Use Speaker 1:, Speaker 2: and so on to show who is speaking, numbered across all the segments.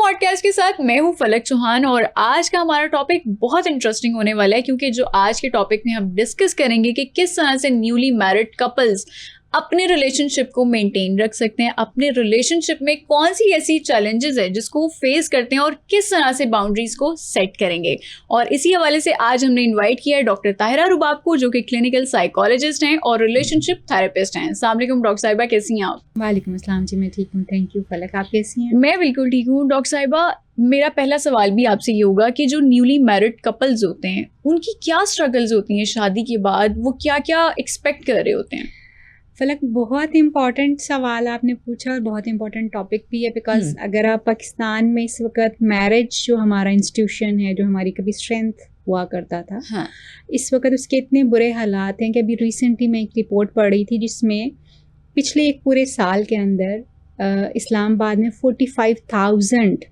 Speaker 1: Podcast के साथ मैं हूँ फलक चौहान और आज का हमारा टॉपिक बहुत इंटरेस्टिंग होने वाला है क्योंकि जो आज के टॉपिक में हम डिस्कस करेंगे कि किस तरह से न्यूली मैरिड कपल्स अपने रिलेशनशिप को मेंटेन रख सकते हैं, अपने रिलेशनशिप में कौन सी ऐसी चैलेंजेस है जिसको फेस करते हैं और किस तरह से बाउंड्रीज को सेट करेंगे। और इसी हवाले से आज हमने इनवाइट किया है डॉक्टर ताहिरा रुबाब को, जो कि क्लिनिकल साइकोलॉजिस्ट हैं और रिलेशनशिप थेरेपिस्ट हैं। अस्सलाम वालेकुम डॉक्टर साहिबा, कैसी हैं आप?
Speaker 2: वालेकुम अस्सलाम जी, मैं ठीक हूँ, थैंक यू। फलक, आप कैसी हैं?
Speaker 1: मैं बिल्कुल ठीक हूँ। डॉक्टर साहिबा, मेरा पहला सवाल भी आपसे ये होगा कि जो न्यूली मैरिड कपल्स होते हैं उनकी क्या स्ट्रगल्स होती हैं शादी के बाद, वो क्या क्या एक्सपेक्ट कर रहे होते हैं?
Speaker 2: फलक, बहुत इम्पॉर्टेंट सवाल आपने पूछा और बहुत इम्पॉर्टेंट टॉपिक भी है बिकॉज अगर आप पाकिस्तान में इस वक्त मैरिज जो हमारा इंस्टीट्यूशन है, जो हमारी कभी स्ट्रेंथ हुआ करता था,
Speaker 1: हाँ।
Speaker 2: इस वक्त उसके इतने बुरे हालात हैं कि अभी रिसेंटली मैं एक रिपोर्ट पढ़ रही थी जिसमें पिछले एक पूरे साल के अंदर इस्लामाबाद में 45,000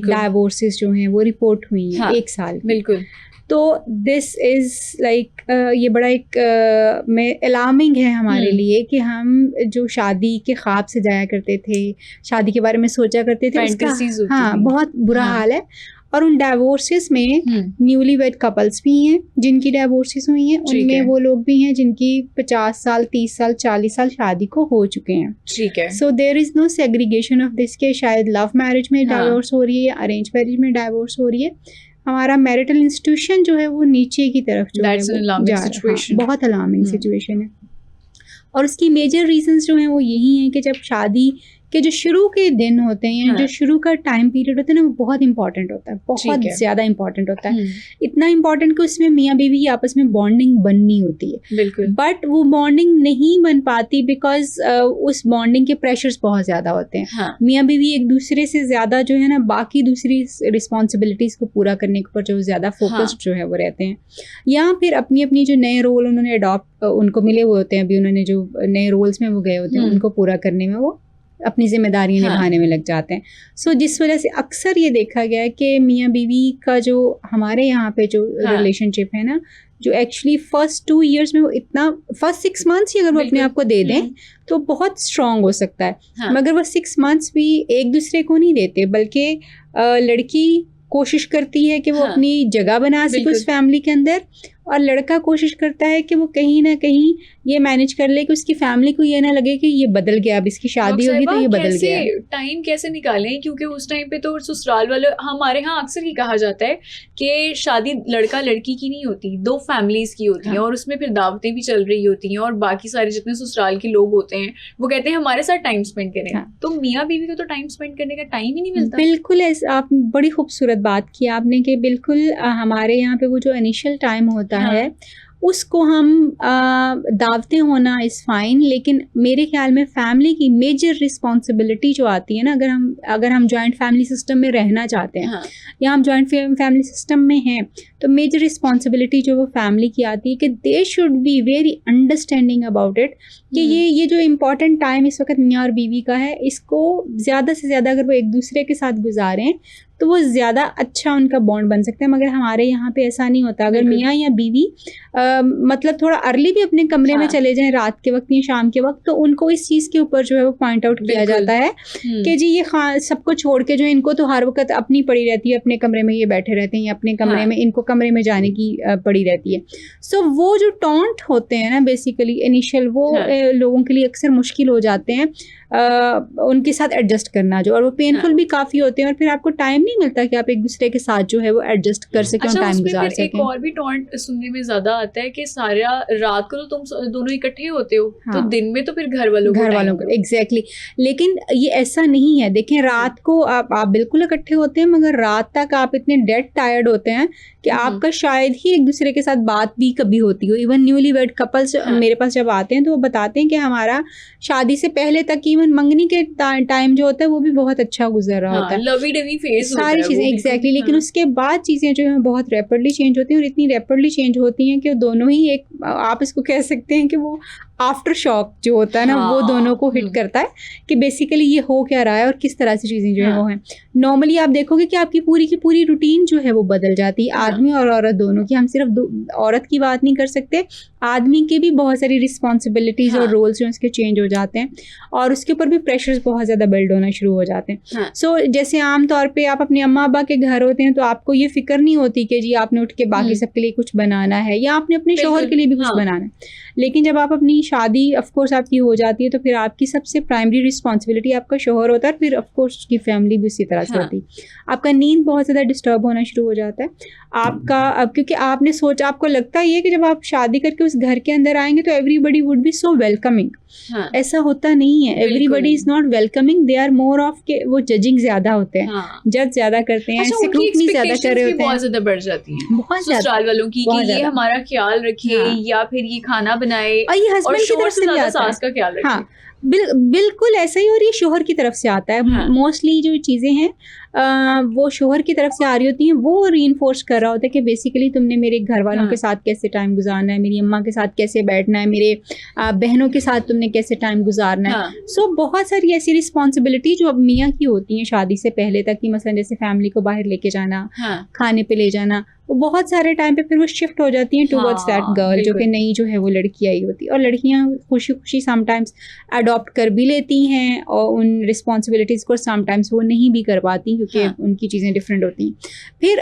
Speaker 2: डाइवोर्सेस जो हैं वो रिपोर्ट हुई हैं।
Speaker 1: हाँ,
Speaker 2: एक साल।
Speaker 1: बिल्कुल।
Speaker 2: तो दिस इज़ लाइक ये बड़ा एक अलार्मिंग है हमारे लिए कि हम जो शादी के ख्वाब से जाया करते थे, शादी के बारे में सोचा करते थे, उसका बहुत बुरा हाल है। और उन डाइवोर्सेस में न्यूली वेड कपल्स भी हैं जिनकी डाइवोर्सेस हुई हैं, उनमें वो लोग भी हैं जिनकी 50 साल 30 साल 40 साल शादी को हो चुके हैं।
Speaker 1: ठीक है।
Speaker 2: So there is no segregation of this के शायद लव मैरिज में डाइवोर्स हो रही है या अरेंज मैरिज में डाइवोर्स हो रही है। हमारा मैरिटल इंस्टीट्यूशन जो है वो नीचे की तरफ जो है वो जा रहा है। बहुत अलार्मिंग सिचुएशन है। और उसकी मेजर रीजंस जो हैं वो यही हैं कि जब शादी के जो शुरू के दिन होते हैं, जो शुरू का टाइम पीरियड होता है ना, वो बहुत इंपॉर्टेंट होता है, बहुत ज़्यादा इंपॉर्टेंट होता है। इतना इंपॉर्टेंट कि उसमें मियाँ बीवी की आपस में बॉन्डिंग बननी होती है। बिल्कुल। बट वो बॉन्डिंग नहीं बन पाती बिकॉज उस बॉन्डिंग के प्रेशर्स बहुत ज़्यादा होते हैं। मियाँ बीवी एक दूसरे से ज़्यादा जो है ना बाकी दूसरी रिस्पॉन्सिबिलिटीज़ को पूरा करने के ऊपर जो ज़्यादा फोकस्ड जो है वो रहते हैं, या फिर अपनी अपनी जो नए रोल उन्होंने अडॉप्ट उनको मिले हुए होते हैं, अभी उन्होंने जो नए रोल्स में वो गए होते हैं उनको पूरा करने में वो अपनी जिम्मेदारियां निभाने में लग जाते हैं। सो जिस वजह से अक्सर ये देखा गया है कि मियाँ बीवी का जो हमारे यहाँ पे जो रिलेशनशिप है ना, जो एक्चुअली फर्स्ट 2 years में वो इतना, फर्स्ट 6 months ही अगर वो अपने आप को दे दें तो बहुत स्ट्रॉन्ग हो सकता है। मगर वो 6 months भी एक दूसरे को नहीं देते, बल्कि लड़की कोशिश करती है कि वो अपनी जगह बना सके उस फैमिली के अंदर, और लड़का कोशिश करता है कि वो कहीं ना कहीं ये मैनेज कर ले कि उसकी फैमिली को ये ना लगे कि ये बदल गया, अब इसकी शादी होगी तो ये बदल गया।
Speaker 1: टाइम कैसे निकालें, क्योंकि उस टाइम पे तो ससुराल वाले, हमारे यहाँ अक्सर ही कहा जाता है कि शादी लड़का लड़की की नहीं होती, 2 फैमिलीज की होती है और उसमें फिर दावतें भी चल रही होती हैं और बाकी सारे जितने ससुराल के लोग होते हैं वो कहते हैं हमारे साथ टाइम स्पेंड करें। तो मियाँ बीवी को तो टाइम स्पेंड करने का टाइम ही नहीं मिलता।
Speaker 2: बिल्कुल, आप बड़ी खूबसूरत बात की आपने कि बिल्कुल हमारे यहाँ पे वो जो इनिशियल टाइम होता है उसको हम दावतें होना इज़ फाइन, लेकिन मेरे ख्याल में फैमिली की मेजर रिस्पॉन्सिबिलिटी जो आती है ना, अगर हम जॉइंट फैमिली सिस्टम में रहना चाहते हैं या हम जॉइंट फैमिली सिस्टम में हैं, तो मेजर रिस्पॉन्सिबिलिटी जो वो फैमिली की आती है कि they should be very understanding about it कि ये जो इम्पॉर्टेंट टाइम इस वक्त मियाँ और बीवी का है, इसको ज़्यादा से ज़्यादा अगर वो एक दूसरे के साथ गुजारें तो वो ज़्यादा अच्छा उनका बॉन्ड बन सकता है। मगर हमारे यहाँ पे ऐसा नहीं होता। अगर मियाँ या बीवी मतलब थोड़ा अर्ली भी अपने कमरे में चले जाएं रात के वक्त या शाम के वक्त, तो उनको इस चीज़ के ऊपर जो है वो पॉइंट आउट किया जाता है कि जी ये सबको छोड़ के जो इनको तो हर वक्त अपनी पड़ी रहती है, अपने कमरे में ये बैठे रहते हैं या अपने कमरे में इनको कमरे में जाने की पड़ी रहती है। सो वो जो टॉन्ट होते हैं ना बेसिकली इनिशियल, वो लोगों के लिए अक्सर मुश्किल हो जाते हैं उनके साथ एडजस्ट करना जो, और वो पेनफुल भी काफ़ी होते हैं और फिर आपको टाइम नहीं मिलता कि आप एक दूसरे के साथ जो है वो एडजस्ट कर सकें और टाइम गुजार सकें।
Speaker 1: एक और भी टॉन्ट सुनने में ज़्यादा आता है कि सारा रात को तो तुम दोनों इकट्ठे होते हो, तो दिन में तो फिर घर वालों को
Speaker 2: एग्जैक्टली। लेकिन ये ऐसा नहीं है। देखें, रात को आप बिल्कुल इकट्ठे होते हैं, मगर रात तक आप इतने डेड टायर्ड होते हैं कि आपका शायद ही एक दूसरे के साथ बात भी कभी होती हो। इवन न्यूली वेड कपल्स मेरे पास जब आते हैं तो वो बताते हैं कि हमारा शादी से पहले तक इवन मंगनी के टाइम जो होता है वो भी बहुत अच्छा गुजर रहा होता है,
Speaker 1: लवी डवी फेस
Speaker 2: सारी चीज़ें एग्जैक्टली। लेकिन उसके बाद चीज़ें जो है बहुत रैपिडली चेंज होती हैं, और इतनी रैपिडली चेंज होती हैं कि दोनों ही एक, आप इसको कह सकते हैं कि वो आफ्टर शॉक जो होता है ना, वो दोनों को हिट करता है कि बेसिकली ये हो क्या रहा है और किस तरह से चीज़ें जो है वो हैं। नॉर्मली आप देखोगे कि आपकी पूरी की पूरी रूटीन जो है वो बदल जाती है, आदमी और औरत दोनों की। हम सिर्फ औरत की बात नहीं कर सकते, आदमी के भी बहुत सारी रिस्पॉन्सिबिलिटीज़ और रोल्स जो उसके चेंज हो जाते हैं, और उसके ऊपर भी प्रेशर्स बहुत ज़्यादा बिल्ड होना शुरू हो जाते हैं। सो जैसे आम तौर पे आप अपने अम्मा अब्बा के घर होते हैं तो आपको ये फिक्र नहीं होती कि जी आपने उठ के बाकी सबके लिए कुछ बनाना है या आपने अपने शौहर के लिए भी कुछ बनाना है। लेकिन जब आप अपनी शादी ऑफ कोर्स आपकी हो जाती है तो फिर आपकी सबसे प्राइमरी रिस्पॉन्सिबिलिटी आपका शौहर होता है, फिर ऑफ कोर्स उसकी फैमिली भी उसी तरह से होती है। आपका नींद बहुत ज़्यादा डिस्टर्ब होना शुरू हो जाता है आपका, अब क्योंकि आपने सोचा, आपको लगता ही है कि जब आप शादी करके उस घर के अंदर आएंगे तो everybody would be so welcoming. ऐसा होता नहीं है, everybody is not welcoming, they are more of के वो जजिंग ज्यादा होते हैं, जज ज्यादा करते हैं,
Speaker 1: स्क्रूटनी ज्यादा कर रहे होते हैं, बहुत ज्यादा बढ़ जाती है बहुत ससुराल वालों की कि ये हमारा ख्याल रखे या फिर ये खाना बनाए,
Speaker 2: और ये हस्बैंड की तरफ से भी आता है,
Speaker 1: सास का ख्याल रखे।
Speaker 2: बिल्कुल ऐसा ही, और ये शोहर की तरफ से आता है। मोस्टली जो चीज़ें हैं वो शोहर की तरफ से आ रही होती हैं, वो रीइंफोर्स कर रहा होता है कि बेसिकली तुमने मेरे घर वालों के साथ कैसे टाइम गुजारना है, मेरी अम्मा के साथ कैसे बैठना है, मेरे बहनों के साथ तुमने कैसे टाइम गुजारना है। सो बहुत सारी ऐसी रिस्पॉन्सिबिलिटी जो अब मियाँ की होती हैं शादी से पहले तक की, मसलन जैसे फैमिली को बाहर लेके जाना, खाने पे ले जाना, वो बहुत सारे टाइम पे फिर वो शिफ्ट हो जाती हैं टुवर्ड्स दैट गर्ल, जो कि नई जो है वो लड़की आई होती है। और लड़कियां खुशी खुशी समटाइम्स अडॉप्ट कर भी लेती हैं और उन रिस्पॉन्सिबिलिटीज़ को समटाइम्स वो नहीं भी कर पाती क्योंकि उनकी चीज़ें डिफरेंट होती हैं। फिर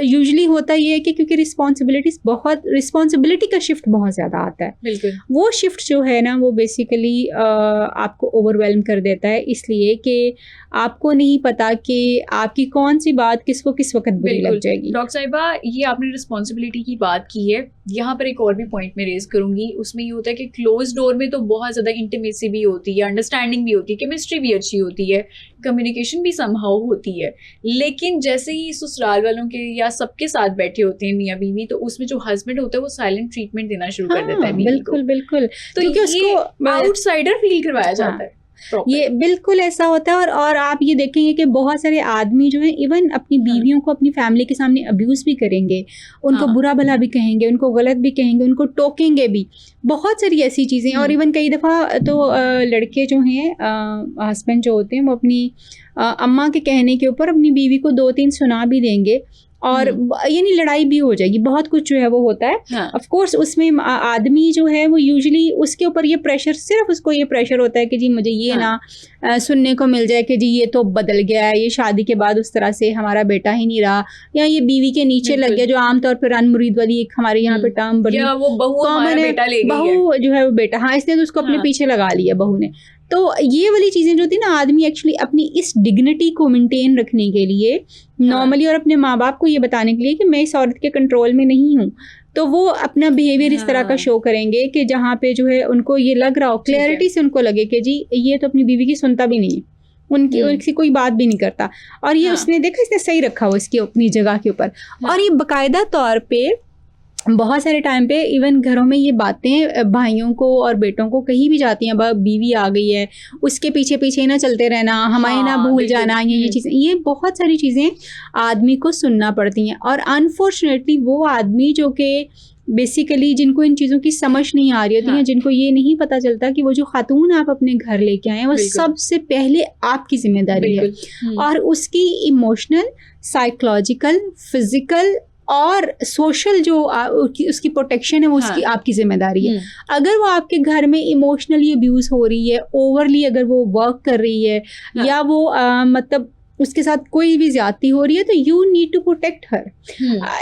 Speaker 2: यूजुअली होता ये है कि क्योंकि रिस्पॉन्सिबिलिटी का शिफ्ट बहुत ज़्यादा आता है, बिल्कुल वो शिफ्ट जो है ना वो बेसिकली आपको ओवरवेलम कर देता है, इसलिए कि आपको नहीं पता कि आपकी कौन सी बात किसको किस वक्त बुरी लग जाएगी।
Speaker 1: डॉक्टर साहिबा, ये आपने रिस्पॉन्सिबिलिटी की बात की है, यहाँ पर एक और भी पॉइंट मैं रेज करूंगी। उसमें ये होता है कि क्लोज डोर में तो बहुत ज़्यादा इंटीमेसी भी होती है, अंडरस्टैंडिंग भी होती है, केमिस्ट्री भी अच्छी होती है, कम्युनिकेशन भी समहाउ होती है, लेकिन जैसे ही ससुराल वालों के या सबके साथ बैठे होते हैं मियाँ बीवी, तो उसमें जो हस्बैंड होता है वो साइलेंट ट्रीटमेंट देना शुरू कर देता है।
Speaker 2: बिल्कुल बिल्कुल,
Speaker 1: तो क्योंकि उसको आउटसाइडर फील करवाया जाता है।
Speaker 2: ये बिल्कुल ऐसा होता है। और आप ये देखेंगे कि बहुत सारे आदमी जो है इवन अपनी बीवियों को अपनी फैमिली के सामने अब्यूज़ भी करेंगे, उनको बुरा भला भी कहेंगे, उनको गलत भी कहेंगे, उनको टोकेंगे भी, बहुत सारी ऐसी चीज़ें। और इवन कई दफ़ा तो लड़के जो हैं हस्बैंड जो होते हैं वो अपनी अम्मा के कहने के ऊपर अपनी बीवी को 2-3 सुना भी देंगे और यानी लड़ाई भी हो जाएगी, बहुत कुछ जो है वो होता है। ऑफ कोर्स उसमें आदमी जो है वो यूजुअली उसके ऊपर ये प्रेशर, सिर्फ उसको ये प्रेशर होता है कि जी मुझे ये ना सुनने को मिल जाए कि जी ये तो बदल गया है, ये शादी के बाद उस तरह से हमारा बेटा ही नहीं रहा, या ये बीवी के नीचे लग गया, जो आमतौर पर अनमुरीद वाली एक हमारे यहाँ पे टर्म बड़ी कॉमन है, बहू जो है वो बेटा, हाँ इसने तो उसको अपने पीछे लगा लिया बहू ने। तो ये वाली चीज़ें जो थी ना, आदमी एक्चुअली अपनी इस डिग्निटी को मेंटेन रखने के लिए नॉर्मली और अपने माँ बाप को ये बताने के लिए कि मैं इस औरत के कंट्रोल में नहीं हूँ, तो वो अपना बिहेवियर इस तरह का शो करेंगे कि जहाँ पे जो है उनको ये लग रहा हो, क्लैरिटी से उनको लगे कि जी ये तो अपनी बीवी की सुनता भी नहीं है, उनकी कोई बात भी नहीं करता, और ये उसने देखा इसने सही रखा हो इसकी अपनी जगह के ऊपर। और ये बाकायदा तौर पे बहुत सारे टाइम पे इवन घरों में ये बातें भाइयों को और बेटों को कही भी जाती हैं, अब बीवी आ गई है उसके पीछे पीछे ना चलते रहना, हमें ना भूल जाना, ये चीज़ें, ये बहुत सारी चीज़ें आदमी को सुनना पड़ती हैं। और अनफॉर्चुनेटली वो आदमी जो कि बेसिकली जिनको इन चीज़ों की समझ नहीं आ रही होती है, जिनको ये नहीं पता चलता कि वो जो खातून आप अपने घर लेके आए हैं वो सबसे पहले आपकी जिम्मेदारी है, और उसकी इमोशनल, साइकोलॉजिकल, फिजिकल और सोशल जो उसकी प्रोटेक्शन है वो उसकी आपकी जिम्मेदारी है। अगर वो आपके घर में इमोशनली अब्यूज़ हो रही है, ओवरली अगर वो वर्क कर रही है, या वो मतलब उसके साथ कोई भी ज्यादती हो रही है, तो you need to protect her.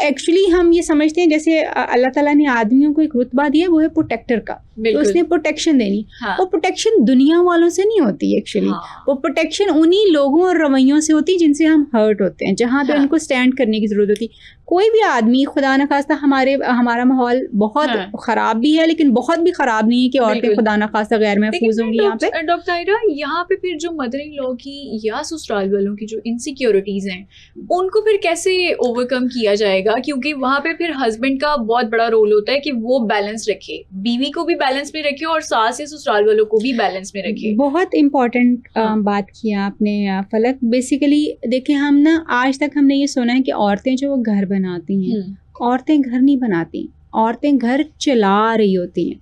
Speaker 2: Actually हम ये समझते हैं जैसे अल्लाह ताला ने आदमियों को एक रुतबा दिया, वो है प्रोटेक्टर का, तो उसने प्रोटेक्शन देनी। वो प्रोटेक्शन दुनिया वालों से नहीं होती एक्चुअली, वो प्रोटेक्शन उन्हीं लोगों और रवैयों से होती है जिनसे हम हर्ट होते हैं, जहाँ पे उनको स्टैंड करने की जरूरत होती। कोई भी आदमी, खुदा न खास्ता हमारा माहौल बहुत ख़राब भी है, लेकिन बहुत भी ख़राब नहीं है कि औरतें खुदा न खास्ता गैर महफूज होंगी यहाँ पे।
Speaker 1: डॉक्टर आयरा, यहाँ पे फिर जो मदर इन लॉ की या ससुराल वालों की जो इनसिक्योरिटीज़ हैं, उनको फिर कैसे ओवरकम किया जाएगा? क्योंकि वहाँ पे फिर हस्बैंड का बहुत बड़ा रोल होता है कि वो बैलेंस रखे, बीवी को भी बैलेंस में रखे और सास या ससुराल वालों को भी बैलेंस में रखे।
Speaker 2: बहुत इम्पॉर्टेंट बात किया आपने फलक। बेसिकली देखिए, हम ना आज तक हमने ये सुना है कि औरतें जो वो घर बनाती हैं, औरतें घर नहीं बनाती, औरतें घर चला रही होती हैं,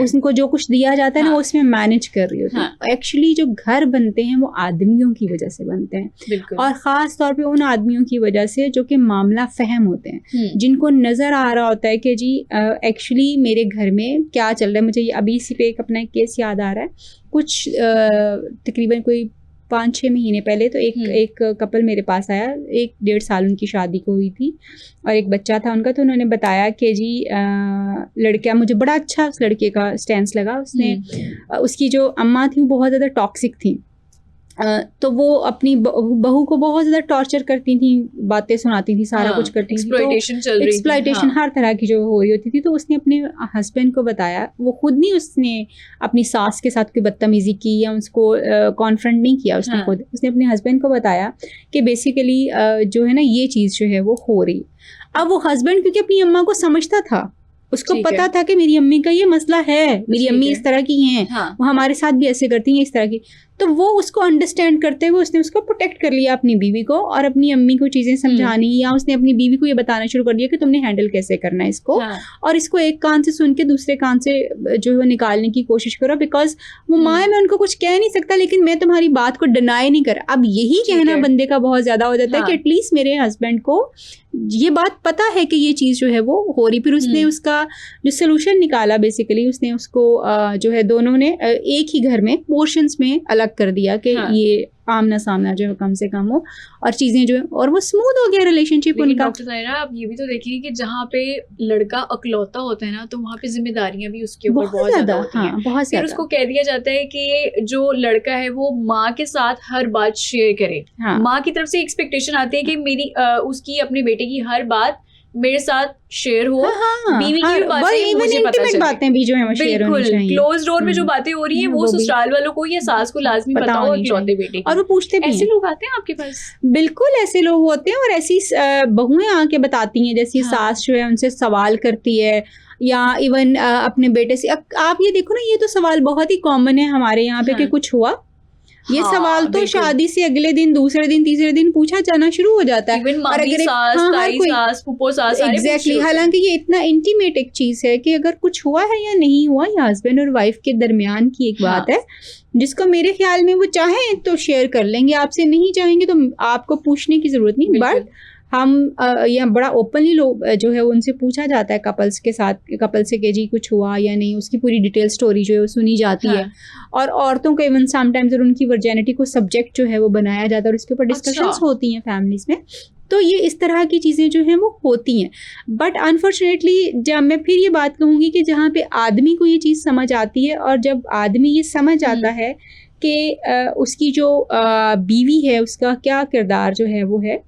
Speaker 2: उनको जो कुछ दिया जाता है ना, उसमें मैनेज कर रही होती है। एक्चुअली जो घर बनते हैं वो आदमियों की वजह से बनते हैं, और ख़ास तौर पे उन आदमियों की वजह से जो कि मामला फहम होते हैं, जिनको नज़र आ रहा होता है कि जी एक्चुअली मेरे घर में क्या चल रहा है। मुझे अभी इसी पे एक अपना एक केस याद आ रहा है, कुछ तकरीबन कोई 5-6 महीने पहले। तो एक कपल मेरे पास आया, 1-1.5 साल उनकी शादी को हुई थी और एक बच्चा था उनका। तो उन्होंने बताया कि जी लड़का, मुझे बड़ा अच्छा उस लड़के का स्टैंस लगा। उसने उसकी जो अम्मा थी वो बहुत ज़्यादा टॉक्सिक थी, तो वो अपनी बहू को बहुत ज़्यादा टॉर्चर करती थी, बातें सुनाती थी, सारा कुछ करती थी। एक्सप्लॉयटेशन हर तरह की जो हो रही होती थी। तो उसने अपने हस्बैंड को बताया, वो खुद नहीं उसने अपनी सास के साथ कोई बदतमीज़ी की या उसको कॉन्फ्रंट नहीं किया, उसने खुद उसने अपने हस्बैंड को बताया कि बेसिकली जो है ना ये चीज़ जो है वो हो रही। अब वो हस्बैंड क्योंकि अपनी अम्मा को समझता था, उसको पता था कि मेरी अम्मी का ये मसला है, मेरी अम्मी इस तरह की हैं, वो हमारे साथ भी ऐसे करती हैं, इस तरह की। तो वो उसको अंडरस्टैंड करते हुए उसने उसको प्रोटेक्ट कर लिया अपनी बीवी को, और अपनी अम्मी को चीज़ें समझानी, या उसने अपनी बीवी को ये बताना शुरू कर दिया कि तुमने हैंडल कैसे करना है इसको, और इसको एक कान से सुन के दूसरे कान से जो है निकालने की कोशिश करो। बिकॉज वो माँ है, मैं उनको कुछ कह नहीं सकता, लेकिन मैं तुम्हारी बात को डिनाई नहीं कर। अब यही कहना बंदे का बहुत ज़्यादा हो जाता है कि एटलीस्ट मेरे हस्बैंड को ये बात पता है कि ये चीज़ जो है वो हो रही। फिर उसने उसका जो सोल्यूशन निकाला, बेसिकली उसने उसको जो है दोनों ने एक ही घर में पोर्शंस में अलग कर दिया कि ये आमना सामना जो है कम से कम हो, और चीज़ें जो है, और वो स्मूथ हो गया रिलेशनशिप उनका।
Speaker 1: डॉक्टर सायरा, आप ये भी तो देखिए कि जहाँ पे लड़का अकलौता होता है ना, तो वहाँ पे जिम्मेदारियां भी उसके ऊपर बहुत ज़्यादा होती हैं। बहुत फिर उसको कह दिया जाता है कि जो लड़का है वो माँ के साथ हर बात शेयर करे। माँ की तरफ से एक्सपेक्टेशन आती है कि मेरी उसकी अपने बेटे की हर बात मेरे साथ शेयर हो। बीवी की भी बातें मुझे पता चले,
Speaker 2: बातें भी जो है शेयर होनी चाहिए।
Speaker 1: क्लोज डोर में जो बातें हो रही है वो ससुराल वालों को या सास को लाजमी पता हो, इकलौते बेटे की।
Speaker 2: और वो पूछते भी
Speaker 1: ऐसे लोग आते हैं आपके पास?
Speaker 2: बिल्कुल ऐसे लोग होते हैं, और ऐसी बहुएं आके बताती हैं, जैसी सास जो है उनसे सवाल करती है, या इवन अपने बेटे से। आप ये देखो ना, ये तो सवाल बहुत ही कॉमन है हमारे यहाँ पे कि कुछ हुआ। ये सवाल तो शादी से अगले दिन, दूसरे दिन, तीसरे दिन पूछा जाना शुरू हो जाता है।
Speaker 1: और अगर
Speaker 2: एग्जैक्टली, हालांकि ये इतना इंटीमेट एक चीज है कि अगर कुछ हुआ है या नहीं हुआ, ये हस्बैंड और वाइफ के दरमियान की एक बात है, जिसको मेरे ख्याल में वो चाहें तो शेयर कर लेंगे आपसे, नहीं चाहेंगे तो आपको पूछने की जरूरत नहीं। बट हम यहाँ बड़ा ओपनली लोग जो है उनसे पूछा जाता है कपल्स के साथ, कपल से कि जी कुछ हुआ या नहीं, उसकी पूरी डिटेल स्टोरी जो है वो सुनी जाती है। और औरतों को इवन समटाइम्स उनकी वर्जिनिटी को सब्जेक्ट जो है वो बनाया जाता है, और उसके ऊपर डिस्कशंस होती हैं फैमिलीज में। तो ये इस तरह की चीज़ें जो हैं वो होती हैं। बट अनफॉर्चुनेटली जब मैं फिर ये बात कहूँगी कि जहाँ पे आदमी को ये चीज़ समझ आती है, और जब आदमी ये समझ आता है कि उसकी जो बीवी है उसका क्या किरदार जो है वो है,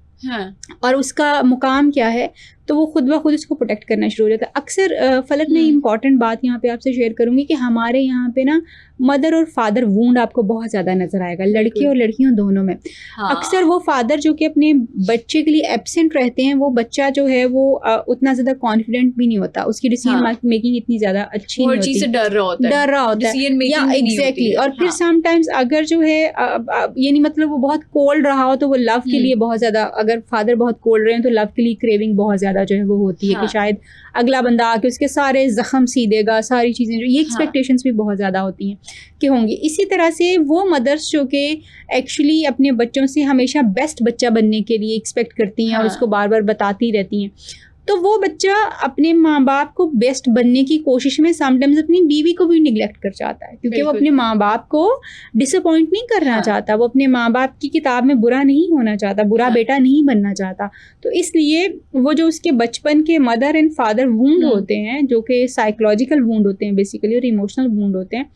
Speaker 2: और उसका मुकाम क्या है, तो वो खुद ब खुद उसको प्रोटेक्ट करना शुरू हो जाता है। अक्सर फलक में इम्पॉर्टेंट बात यहाँ पे आपसे शेयर करूँगी कि हमारे यहाँ पे ना मदर और फादर वूंड आपको बहुत ज़्यादा नजर आएगा, लड़के और लड़कियों दोनों में। अक्सर वो फादर जो कि अपने बच्चे के लिए एब्सेंट रहते हैं, वो बच्चा जो है वो उतना ज़्यादा कॉन्फिडेंट भी नहीं होता, उसकी डिसीजन मेकिंग इतनी ज़्यादा अच्छी नहीं होती,
Speaker 1: डर रहा होता है।
Speaker 2: एग्जैक्टली। और फिर समटाइम्स अगर जो है ये नहीं मतलब वो बहुत कोल्ड रहा हो, तो वो लव के लिए बहुत ज़्यादा, अगर फादर बहुत कोल्ड रहे हैं तो लव के लिए क्रेविंग बहुत ज़्यादा जो है वो होती है कि शायद अगला बंदा आके उसके सारे जख्म सी देगा, सारी चीज़ें जो ये एक्सपेक्टेशंस भी बहुत ज़्यादा होती हैं कि होंगी। इसी तरह से वो मदर्स जो कि एक्चुअली अपने बच्चों से हमेशा बेस्ट बच्चा बनने के लिए एक्सपेक्ट करती हैं और उसको बार बार बताती रहती हैं, तो वो बच्चा अपने माँ बाप को बेस्ट बनने की कोशिश में समटाइम्स अपनी बीवी को भी निगलेक्ट कर जाता है, क्योंकि वो अपने माँ बाप को डिसअपॉइंट नहीं करना चाहता, वो अपने माँ बाप की किताब में बुरा नहीं होना चाहता, बुरा बेटा नहीं बनना चाहता। तो इसलिए वो जो उसके बचपन के मदर एंड फादर वूंड होते हैं, जो कि साइकोलॉजिकल वूंड होते हैं बेसिकली, और इमोशनल वूंड होते हैं,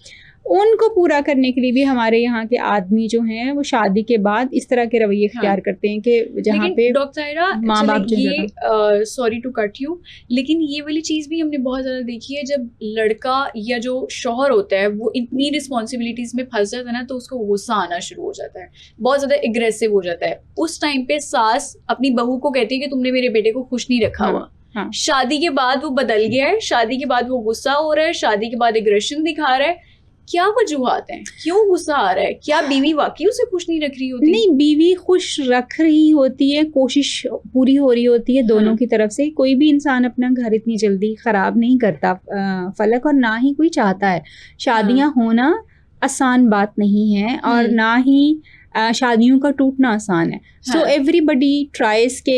Speaker 2: उनको पूरा करने के लिए भी हमारे यहाँ के आदमी जो हैं वो शादी के बाद इस तरह के रवैये इख्तियार करते हैं कि जहाँ पे
Speaker 1: डॉक्टर सायरा माँ बाप ये सॉरी टू कट यू, लेकिन ये वाली चीज़ भी हमने बहुत ज़्यादा देखी है, जब लड़का या जो शौहर होता है वो इतनी रिस्पॉन्सिबिलिटीज़ में फंस जाता है ना, तो उसको गुस्सा आना शुरू हो जाता है, बहुत ज़्यादा एग्रेसिव हो जाता है। उस टाइम पे सास अपनी बहू को कहती है कि तुमने मेरे बेटे को खुश नहीं रखा हुआ। शादी के बाद वो बदल गया है, शादी के बाद वो गुस्सा हो रहा है, शादी के बाद एग्रेशन दिखा रहा है। क्या वजूहात हैं, क्यों गुस्सा आ रहा है, क्या बीवी वाकई उसे खुश नहीं रख रही होती?
Speaker 2: नहीं, बीवी खुश रख रही होती है, कोशिश पूरी हो रही होती है दोनों की तरफ से। कोई भी इंसान अपना घर इतनी जल्दी ख़राब नहीं करता फलक, और ना ही कोई चाहता है। शादियाँ होना आसान बात नहीं है, और ना ही शादियों का टूटना आसान है। सो एवरीबडी ट्राइज के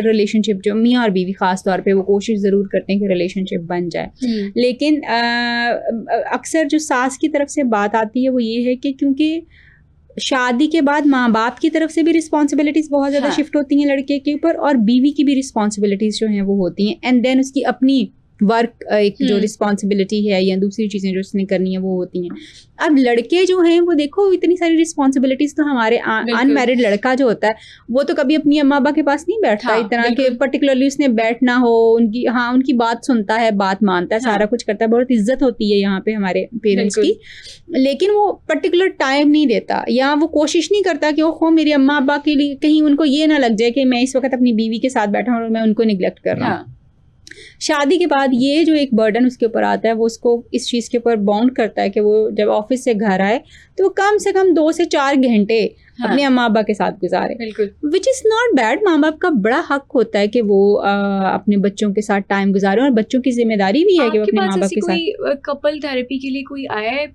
Speaker 2: रिलेशनशिप, जो मियाँ और बीवी ख़ास तौर पे, वो कोशिश ज़रूर करते हैं कि रिलेशनशिप बन जाए। लेकिन अक्सर जो सास की तरफ से बात आती है वो ये है कि क्योंकि शादी के बाद माँ बाप की तरफ से भी रिस्पॉन्सिबिलिटीज़ बहुत ज़्यादा शिफ्ट होती हैं लड़के के ऊपर, और बीवी की भी रिस्पॉन्सिबिलिटीज़ जो हैं वो होती हैं, एंड देन उसकी अपनी वर्क एक जो रिस्पॉन्सिबिलिटी है या दूसरी चीज़ें जो उसने करनी है वो होती हैं। अब लड़के जो हैं वो देखो इतनी सारी रिस्पॉन्सिबिलिटीज़ तो हमारे अनमैरिड लड़का जो होता है वो तो कभी अपनी अम्मा अब्बा के पास नहीं बैठता, इतना कि पर्टिकुलरली उसने बैठना हो, उनकी बात सुनता है, बात मानता है, सारा कुछ करता है, बहुत इज्जत होती है यहाँ पे हमारे पेरेंट्स की। लेकिन वो पर्टिकुलर टाइम नहीं देता, या वो कोशिश नहीं करता कि ओहो मेरे अम्मा अब्बा के लिए कहीं उनको ये ना लग जाए कि मैं इस वक्त अपनी बीवी के साथ बैठा हूँ और मैं उनको निगलेक्ट कर रहा हूँ। शादी के बाद ये जो एक बर्डन उसके ऊपर आता है वो उसको इस चीज़ के ऊपर बाउंड करता है कि वो जब ऑफिस से घर आए तो कम से कम 2 से 4 घंटे अपने अम्मा अब्बा के साथ गुजारे, विच इज़ नॉट बैड। माँ बाप का बड़ा हक होता है कि वो अपने बच्चों के साथ टाइम गुजारे, और बच्चों की जिम्मेदारी भी है कि वो अपने माँ बाप के साथ।
Speaker 1: कोई कपल थेरेपी के लिए कोई आया है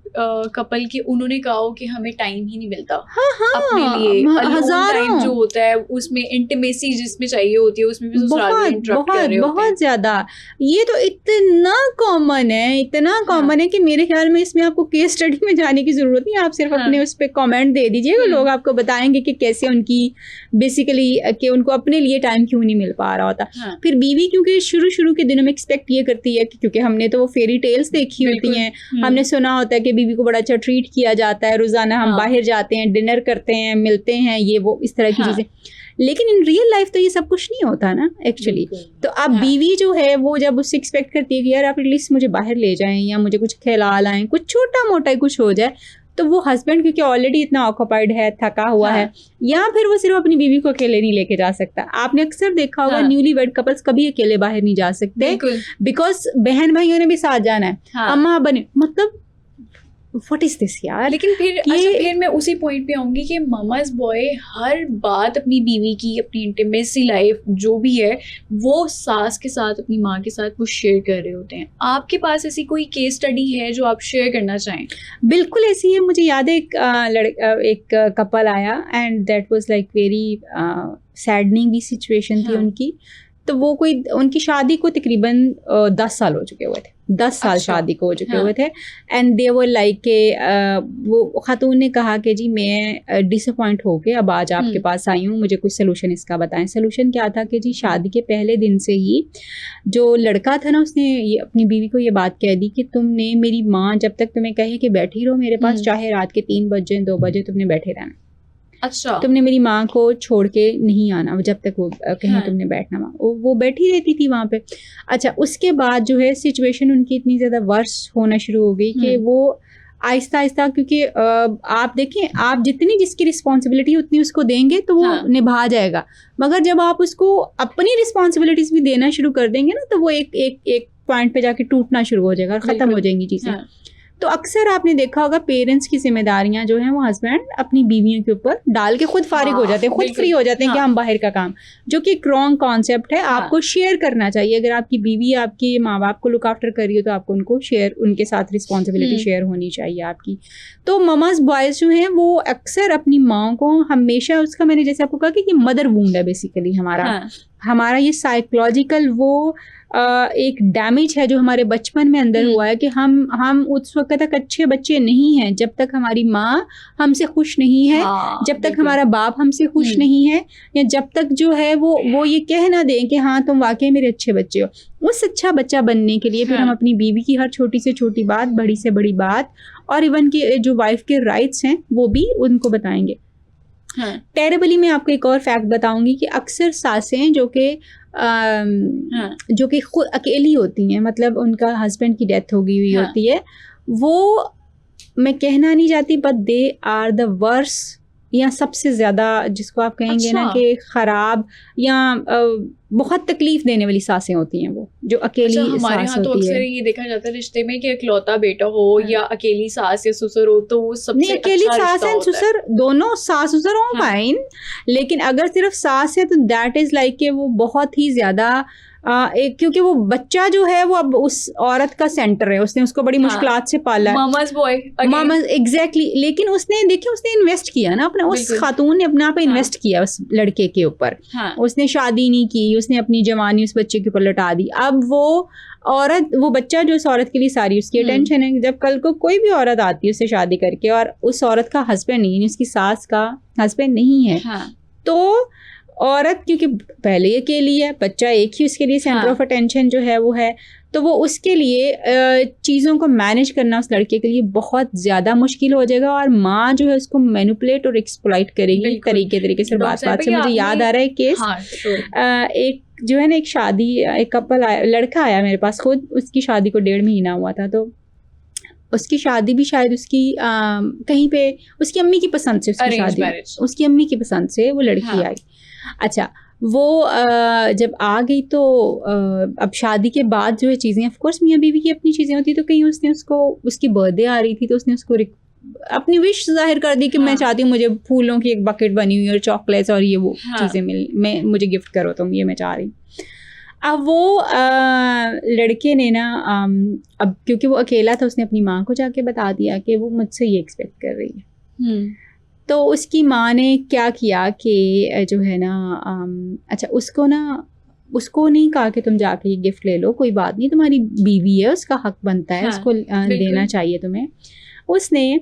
Speaker 1: कपल की, उन्होंने कहा हो कि हमें टाइम ही नहीं मिलता अपने लिए, हजारों जो होता है उसमें इंटीमेसी जिसमें चाहिए होती है उसमें भी
Speaker 2: बहुत ज्यादा। ये तो इतना कॉमन है, इतना कॉमन है कि मेरे ख्याल में इसमें आपको केस स्टडी में जाने की जरूरत नहीं, आप सिर्फ अपने उस पर कॉमेंट दे दीजिएगा, लोग आपको बताएंगे कि कैसे उनकी बेसिकली कि उनको अपने लिए टाइम क्यों नहीं मिल पा रहा होता। फिर बीवी क्योंकि शुरू के दिनों में एक्सपेक्ट ये करती है कि क्योंकि हमने तो वो फेरी टेल्स देखी होती हैं, हमने सुना होता है कि बीवी को बड़ा अच्छा ट्रीट किया जाता है, रोजाना हम बाहर जाते हैं, डिनर करते हैं, मिलते हैं, ये वो इस तरह की चीजें। लेकिन इन रियल लाइफ तो ये सब कुछ नहीं होता ना एक्चुअली। तो अब बीवी जो है वो जब उससे एक्सपेक्ट करती है कि यार आप एटलीस्ट मुझे बाहर ले जाएं या मुझे कुछ खिला लाएं, कुछ छोटा मोटा कुछ हो जाए, तो वो हस्बैंड क्योंकि ऑलरेडी इतना ऑक्यूपाइड है, थका हुआ है, या फिर वो सिर्फ अपनी बीवी को अकेले नहीं लेके जा सकता। आपने अक्सर देखा होगा न्यूली वेड कपल्स कभी अकेले बाहर नहीं जा सकते, बिकॉज बहन भाइयों ने भी साथ जाना है, अम्मा बने, मतलब व्हाट इज दिस यार।
Speaker 1: लेकिन फिर मैं उसी पॉइंट पे आऊंगी कि मामाज बॉय हर बात अपनी बीवी की, अपनी इंटीमेसी लाइफ जो भी है वो सास के साथ, अपनी माँ के साथ वो शेयर कर रहे होते हैं। आपके पास ऐसी कोई केस स्टडी है जो आप शेयर करना चाहें?
Speaker 2: बिल्कुल ऐसी है। मुझे याद है एक कपल आया and that was like very saddening भी सिचुएशन थी उनकी। तो वो कोई उनकी शादी को तकरीबन 10 साल हो चुके हुए थे, 10 साल शादी को हो चुके हुए थे। एंड दे वर लाइक के वो खातून ने कहा कि जी मैं डिसअपॉइंट हो के अब आज आपके पास आई हूँ, मुझे कुछ सोल्यूशन इसका बताएं। सोल्यूशन क्या था कि जी शादी के पहले दिन से ही जो लड़का था ना उसने ये अपनी बीवी को ये बात कह दी कि तुमने मेरी माँ जब तक तुम्हें कहे कि बैठी रहो मेरे पास, चाहे रात के 3 बजे 2 बजे तुमने बैठे रहना।
Speaker 1: अच्छा,
Speaker 2: तुमने मेरी माँ को छोड़ के नहीं आना जब तक वो कहीं तुमने बैठना। वो बैठी रहती थी वहाँ पे। अच्छा, उसके बाद जो है सिचुएशन उनकी इतनी ज़्यादा वर्स होना शुरू हो गई कि वो आहिस्ता आहिस्ता, क्योंकि आप देखें आप जितनी जिसकी रिस्पॉन्सिबिलिटी उतनी उसको देंगे तो वो निभा जाएगा, मगर जब आप उसको अपनी रिस्पॉन्सिबिलिटीज़ भी देना शुरू कर देंगे ना तो वो एक पॉइंट पे जाके टूटना शुरू हो जाएगा और ख़त्म हो जाएंगी चीज़ें। तो अक्सर आपने देखा होगा पेरेंट्स की जिम्मेदारियां जो हैं वो हस्बैंड अपनी बीवियों के ऊपर डाल के खुद फारिग हो जाते हैं, खुद फ्री हो जाते हैं कि हम बाहर का काम, जो कि एक रॉन्ग कॉन्सेप्ट है। आपको शेयर करना चाहिए। अगर आपकी बीवी आपके माँ बाप को लुक आफ्टर कर रही हो तो आपको उनको शेयर, उनके साथ रिस्पॉन्सिबिलिटी शेयर होनी चाहिए आपकी। तो ममाज बॉयज़ जो हैं वो अक्सर अपनी माँ को हमेशा, उसका मैंने जैसे आपको कहा कि मदर वूंड है बेसिकली हमारा ये साइकोलॉजिकल वो एक डैमेज है जो हमारे बचपन में अंदर हुआ है कि हम उस वक्त तक अच्छे बच्चे नहीं हैं जब तक हमारी माँ हमसे खुश नहीं है, जब तक हमारा बाप हमसे खुश नहीं है, या जब तक जो है वो ये कह ना दें कि हाँ तुम वाकई मेरे अच्छे बच्चे हो। उस अच्छा बच्चा बनने के लिए फिर हम अपनी बीवी की हर छोटी से छोटी बात, बड़ी से बड़ी बात, और इवन के जो वाइफ के राइट्स हैं वो भी उनको बताएंगे। टेरेबली मैं आपको एक और फैक्ट बताऊंगी कि अक्सर सासें जो कि खुद अकेली होती हैं, मतलब उनका हस्बैंड की डेथ हो गई हुई होती है, वो मैं कहना नहीं चाहती but they are the worse, या सबसे ज़्यादा जिसको आप कहेंगे ना कि ख़राब या बहुत तकलीफ़ देने वाली सासें होती हैं। वो जो अकेली
Speaker 1: हमारे यहाँ तो अक्सर ये देखा जाता है रिश्ते में कि इकलौता बेटा हो या अकेली सास या ससुर हो तो वो सबसे
Speaker 2: नहीं, अकेली सास एंड ससुर दोनों सास ससुर हो फाइन, लेकिन अगर सिर्फ सास है तो दैट इज लाइक कि वो बहुत ही ज्यादा क्योंकि वो बच्चा जो है वो अब उस औरत का सेंटर है, उसने उसको बड़ी मुश्किलात से पाला है,
Speaker 1: मामा's boy,
Speaker 2: मामा एग्जैक्टली। लेकिन उसने देखिए उसने इन्वेस्ट किया ना अपना, उस खातून ने अपना पे इन्वेस्ट किया उस लड़के के ऊपर। उसने शादी नहीं की, उसने अपनी जवानी उस बच्चे के ऊपर लौटा दी। अब वो औरत, वो बच्चा जो उस औरत के लिए सारी उसकी अटेंशन है, जब कल को कोई भी औरत आती है उससे शादी करके और उस औरत का हस्बैंड नहीं, उसकी सास का हस्बैंड नहीं है, तो औरत क्योंकि पहले अकेली है, बच्चा एक ही उसके लिए सेंटर ऑफ अटेंशन जो है वो है, तो वो उसके लिए चीज़ों को मैनेज करना उस लड़के के लिए बहुत ज़्यादा मुश्किल हो जाएगा और माँ जो है उसको मैनिपुलेट और एक्सप्लॉइट करेगी तरीके से। बात से मुझे याद आ रहा है केस, एक जो है ना एक शादी, एक कपल आया, लड़का आया मेरे पास, खुद उसकी शादी को 1.5 महीना हुआ था, तो उसकी शादी भी शायद उसकी कहीं पे उसकी अम्मी की पसंद से उसकी शादी, उसकी अम्मी की पसंद से वो लड़की आई। अच्छा, वो जब आ गई तो अब शादी के बाद जो है चीज़ें, ऑफ कोर्स मियाँ बीवी की अपनी चीज़ें होती, तो कहीं उसने उसको, उसकी बर्थडे आ रही थी तो उसने उसको अपनी विश जाहिर कर दी कि मैं चाहती हूँ मुझे फूलों की एक बकेट बनी हुई और चॉकलेट्स और ये वो चीज़ें मुझे गिफ्ट करो तुम, ये मैं चाह रही। अब वो लड़के ने ना अब क्योंकि वो अकेला था, उसने अपनी माँ को जाके बता दिया कि वो मुझसे ये एक्सपेक्ट कर रही है। तो उसकी माँ ने क्या किया कि जो है ना अच्छा उसको नहीं कहा कि तुम जाके ये गिफ्ट ले लो, कोई बात नहीं, तुम्हारी बीवी है, उसका हक बनता है, उसको देना चाहिए तुम्हें। उसने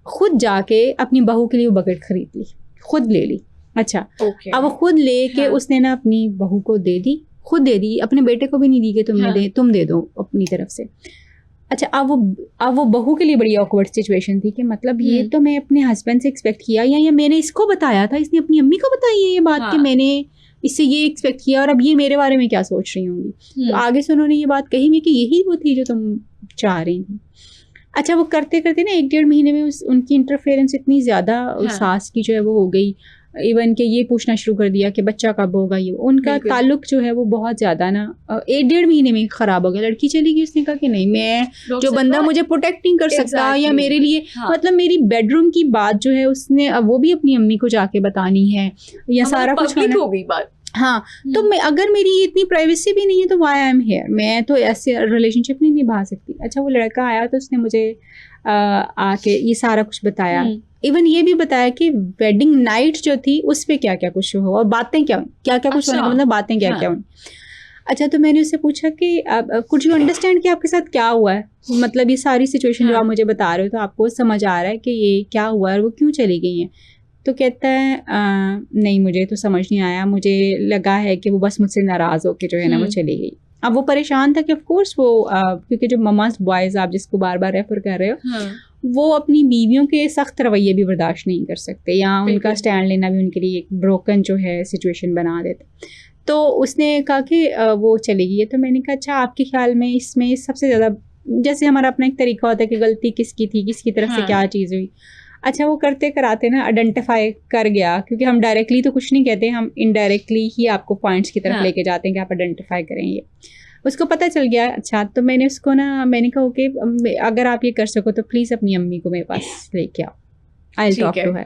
Speaker 2: खुद जाके अपनी बहू के लिए वो बकेट खरीद ली, खुद ले ली। अच्छा, अब वो खुद लेके उसने ना अपनी बहू को दे दी, खुद दे दी, अपने बेटे को भी नहीं दी कि तुम दे दो अपनी तरफ से। अच्छा, अब वो बहू के लिए बड़ी ऑकवर्ड सिचुएशन थी कि मतलब ये तो मैं अपने हस्बैंड से एक्सपेक्ट किया, या मैंने इसको बताया था, इसने अपनी अम्मी को बताई है ये बात कि मैंने इससे ये एक्सपेक्ट किया और अब ये मेरे बारे में क्या सोच रही होंगी। तो आगे से उन्होंने ये बात कही मैं कि यही वो थी जो तुम चाह रही थी। अच्छा, वो करते करते ना 1-1.5 महीने में उनकी इंटरफेरेंस इतनी ज़्यादा सास की जो है वो हो गई, इवन के ये पूछना शुरू कर दिया कि बच्चा कब होगा, ये उनका ताल्लुक जो है वो बहुत ज़्यादा ना 1-1.5 महीने में ख़राब हो गया। लड़की चली गई, उसने कहा कि नहीं, मैं जो बंदा मुझे प्रोटेक्ट नहीं कर सकता या मेरे लिए मतलब मेरी बेडरूम की बात जो है उसने वो भी अपनी अम्मी को जाके बतानी है या सारा कुछ हो गई बात। हाँ, तो मैं अगर मेरी इतनी प्राइवेसी भी नहीं है तो वाई आई एम हेयर, मैं तो ऐसे रिलेशनशिप नहीं निभा सकती। अच्छा, वो लड़का आया तो उसने मुझे आके ये सारा कुछ बताया, इवन ये भी बताया कि वेडिंग नाइट जो थी उस पे क्या क्या कुछ हुआ और बातें क्या कुछ होने का मतलब बातें क्या हुई। अच्छा, तो मैंने उससे पूछा कि कुड यू अंडरस्टैंड कि आपके साथ क्या हुआ है, मतलब ये सारी सिचुएशन जो आप मुझे बता रहे हो तो आपको समझ आ रहा है कि ये क्या हुआ और वो क्यों चली गई हैं। तो कहता है नहीं, मुझे तो समझ नहीं आया, मुझे लगा है कि वो बस मुझसे नाराज़ होकर जो है ना वो चली गई। अब वो परेशान था कि ऑफ कोर्स वो क्योंकि जो ममास बॉयज़ आप जिसको बार बार रेफर कर रहे हो, वो अपनी बीवियों के सख्त रवैये भी बर्दाश्त नहीं कर सकते या उनका स्टैंड लेना भी उनके लिए एक ब्रोकन जो है सिचुएशन बना देता। तो उसने कहा कि वो चली गई है। तो मैंने कहा अच्छा, आपके ख्याल में इसमें सबसे ज़्यादा, जैसे हमारा अपना एक तरीका होता है कि गलती किसकी थी, किसकी तरफ से क्या चीज़ हुई। अच्छा, वो करते कराते ना आइडेंटिफाई कर गया, क्योंकि हम डायरेक्टली तो कुछ नहीं कहते, हम इनडायरेक्टली ही आपको पॉइंट्स की तरफ लेके जाते हैं कि आप आइडेंटिफाई करेंगे। उसको पता चल गया। अच्छा, तो मैंने उसको ना मैंने कहा ओके, अगर आप ये कर सको तो प्लीज़ अपनी अम्मी को मेरे पास लेके आओ, I will talk to her.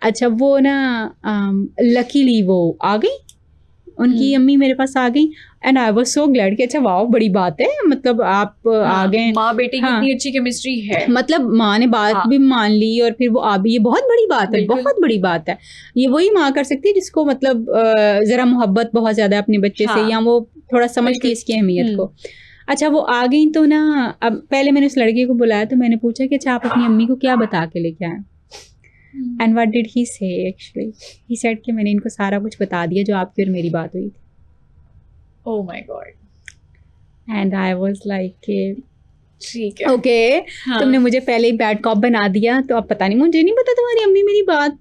Speaker 2: अच्छा, वो ना लकीली वो आ गई, उनकी अम्मी मेरे पास आ गई and I was so glad कि अच्छा वाह बड़ी बात है, मतलब आप आ गए,
Speaker 1: माँ बेटे की इतनी अच्छी केमिस्ट्री है,
Speaker 2: मतलब माँ ने बात भी मान ली और फिर वो आ भी, ये बहुत बड़ी बात है, बहुत बड़ी बात है। ये वही माँ कर सकती है जिसको मतलब ज़रा मोहब्बत बहुत ज़्यादा अपने बच्चे से, या वो थोड़ा समझती है इसकी अहमियत को। अच्छा, वो आ गई तो ना अब पहले मैंने उस लड़के को बुलाया तो मैंने पूछा कि अच्छा आप अपनी अम्मी को क्या बता के लेके आए। एंड व्हाट डिड ही से, एक्चुअली ही सेड कि मैंने इनको सारा कुछ बता दिया जो आपकी और मेरी बात हुई थी।
Speaker 1: Oh my God.
Speaker 2: And I was like
Speaker 1: ठीक है,
Speaker 2: ओके, तुमने मुझे पहले ही बैड कॉप बना दिया, तो अब पता नहीं, मुझे नहीं पता तुम्हारी अम्मी मेरी बात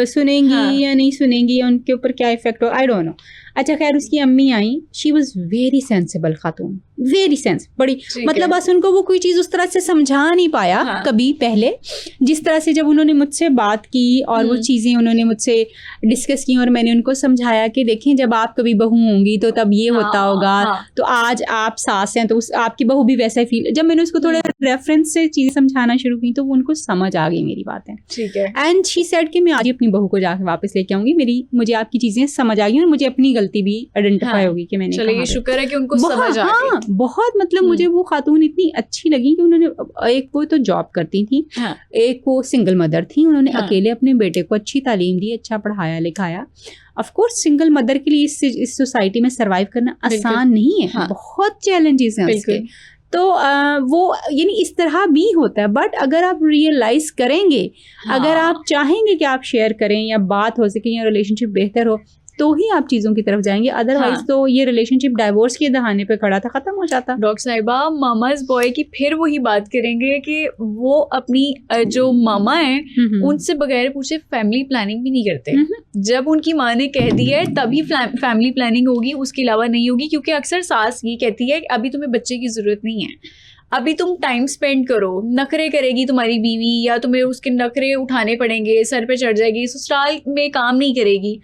Speaker 2: सुनेंगी या नहीं सुनेंगी, या उनके ऊपर क्या इफेक्ट हो, आई डोंट नो। अच्छा, खैर उसकी अम्मी आई, she was very sensible Khatoon, very sense बड़ी, मतलब बस उनको वो कोई चीज़ उस तरह से समझा नहीं पाया कभी पहले, जिस तरह से जब उन्होंने मुझसे बात की और वो चीज़ें उन्होंने मुझसे डिस्कस की और मैंने उनको समझाया कि देखें जब आप कभी बहू होंगी तो तब ये होता होगा, तो आज आप सास हैं तो आपकी बहू भी वैसा ही फील। जब मैंने उसको थोड़े रेफरेंस से चीज़ें समझाना शुरू की तो वो उनको समझ आ गई मेरी बातें।
Speaker 1: ठीक है।
Speaker 2: एंड शी सेड कि मैं आज ही अपनी बहू को जाकर वापस लेके आऊंगी, मुझे आपकी चीज़ें समझ आ गई और मुझे अपनी गलती भी आइडेंटिफाई होगी कि मैंने
Speaker 1: चलिए शुक्र है कि उनको समझ आ गई।
Speaker 2: बहुत मतलब मुझे वो खातून इतनी अच्छी लगी कि उन्होंने, एक वो तो जॉब करती थी, एक वो सिंगल मदर थी, उन्होंने अकेले अपने बेटे को अच्छी तालीम दी, अच्छा पढ़ाया लिखाया। ऑफ कोर्स सिंगल मदर के लिए इस सोसाइटी में सरवाइव करना आसान नहीं है, बहुत चैलेंजेस हैं उसके। तो वो यानी इस तरह भी होता है, बट अगर आप रियलाइज करेंगे, अगर आप चाहेंगे कि आप शेयर करें या बात हो सके या रिलेशनशिप बेहतर हो, तो ही आप चीज़ों की तरफ जाएंगे। अदरवाइज तो ये रिलेशनशिप डाइवोर्स के दहाने पे खड़ा था, खत्म हो जाता।
Speaker 1: डॉक्टर साहिबा, मामाज बॉय की फिर वही बात करेंगे कि वो अपनी जो मामा हैं उनसे बगैर पूछे फैमिली प्लानिंग भी नहीं करते। जब उनकी माँ ने कह दिया है तभी फैमिली प्लानिंग होगी, उसके अलावा नहीं होगी। क्योंकि अक्सर सास ये कहती है कि अभी तुम्हें बच्चे की जरूरत नहीं है, अभी तुम टाइम स्पेंड करो। नखरे करेगी तुम्हारी बीवी या तुम्हें उसके नखरे उठाने पड़ेंगे, सर पे चढ़ जाएगी, ससुराल में काम नहीं करेगी।